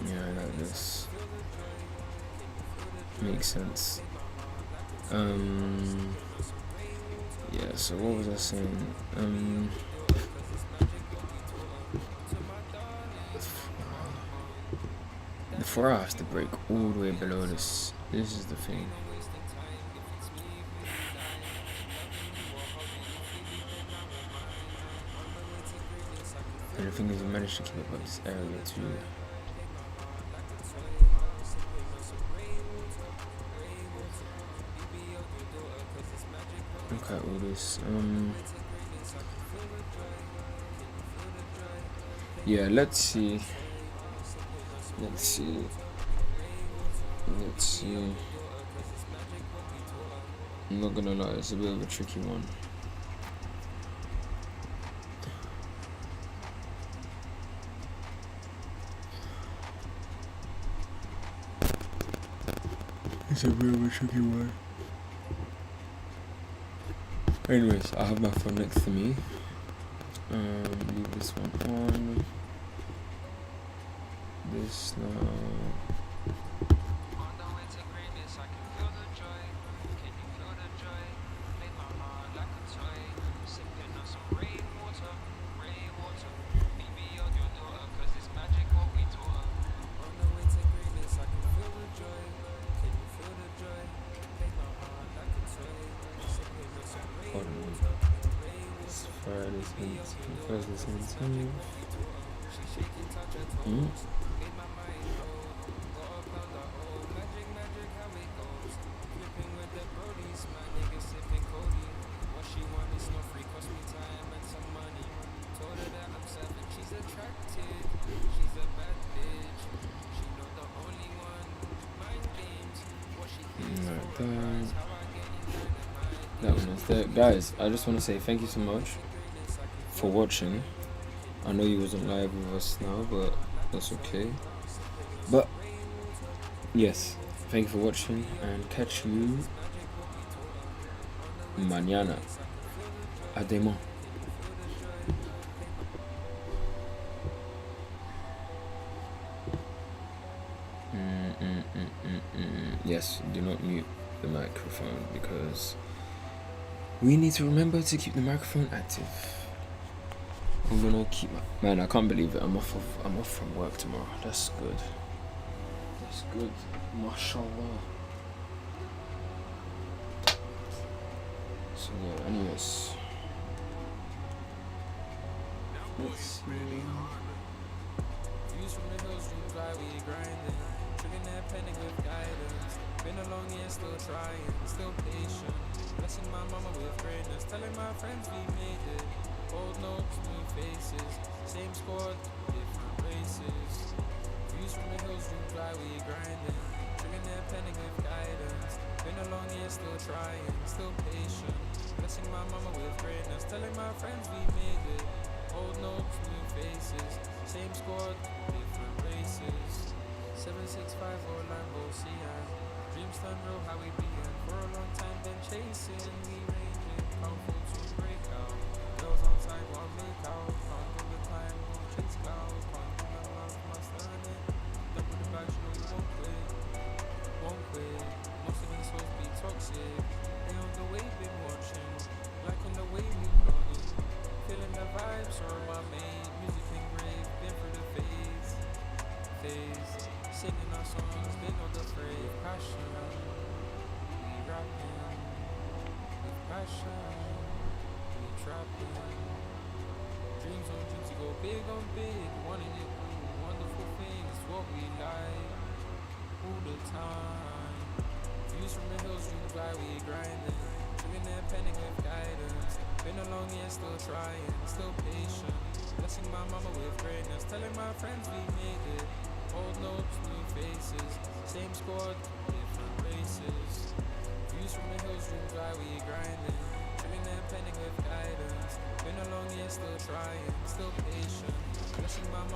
Yeah, I like this. Makes sense. Yeah, so what was I saying? The 4 hour has to break all the way below this. This is the thing. And the thing is, we managed to keep up this area too. Look at all this. Yeah, let's see. I'm not gonna lie, it's a bit of a tricky one. It's a bit of a tricky one. Anyways, I have my phone next to me. Leave this one on. This now. Friday, 17th. That one is there. Guys, I just want to say thank you so much for watching. I know you wasn't live with us now, but that's okay. But yes, thank you for watching and catch you mañana. Ademo. Yes, do not mute the microphone because we need to remember to keep the microphone active. I'm gonna keep man, I can't believe it. I'm off from work tomorrow. That's good. That's good. Mashallah. So yeah, anyways. Let's see. Views from the hills, dreams why we grinding. Triggering that panic with guidance. Been a long year, still trying, still patient. Blessing my mama with greatness. Telling my friends we made it. Old notes, new faces. Same squad, different races. Views from the hills, dreams why we grinding. Triggering that panic with guidance. Been a long year, still trying, still patient. Blessing my mama with greatness. Telling my friends we made it. Old notes, new faces. Same squad, different races. 765 or Lambo CI. Dreams turn real, how we being. For a long time been chasing. We ranging, powerful to break out. Girls on side, won't make out. Can't do the time, won't chase cloud. Can't do my love, must earn it. Double the bags, you know we won't quit. Won't quit. Most of these souls be toxic. They on the way, been watching. Liking the way we plotting. Feeling the vibes, or my main. Music engraved, been through the phase. Singing our songs, been on the phrase. Passion, we rapping. With passion, we trapping. Dreams on dreams, you go big on big. Wanting it cool, wonderful things, what we like. All the time. Views from the hills, dreams why we grinding. Triggering that panic with guidance. Been a long year, still trying, still patient. Blessing my mama with greatness. Telling my friends we made it. Old notes, new faces. Same squad, different races. Views from the hills, dreams why we grinding. Triggering that panic with guidance. Been a long year, still trying, still patient. Blessing my mama.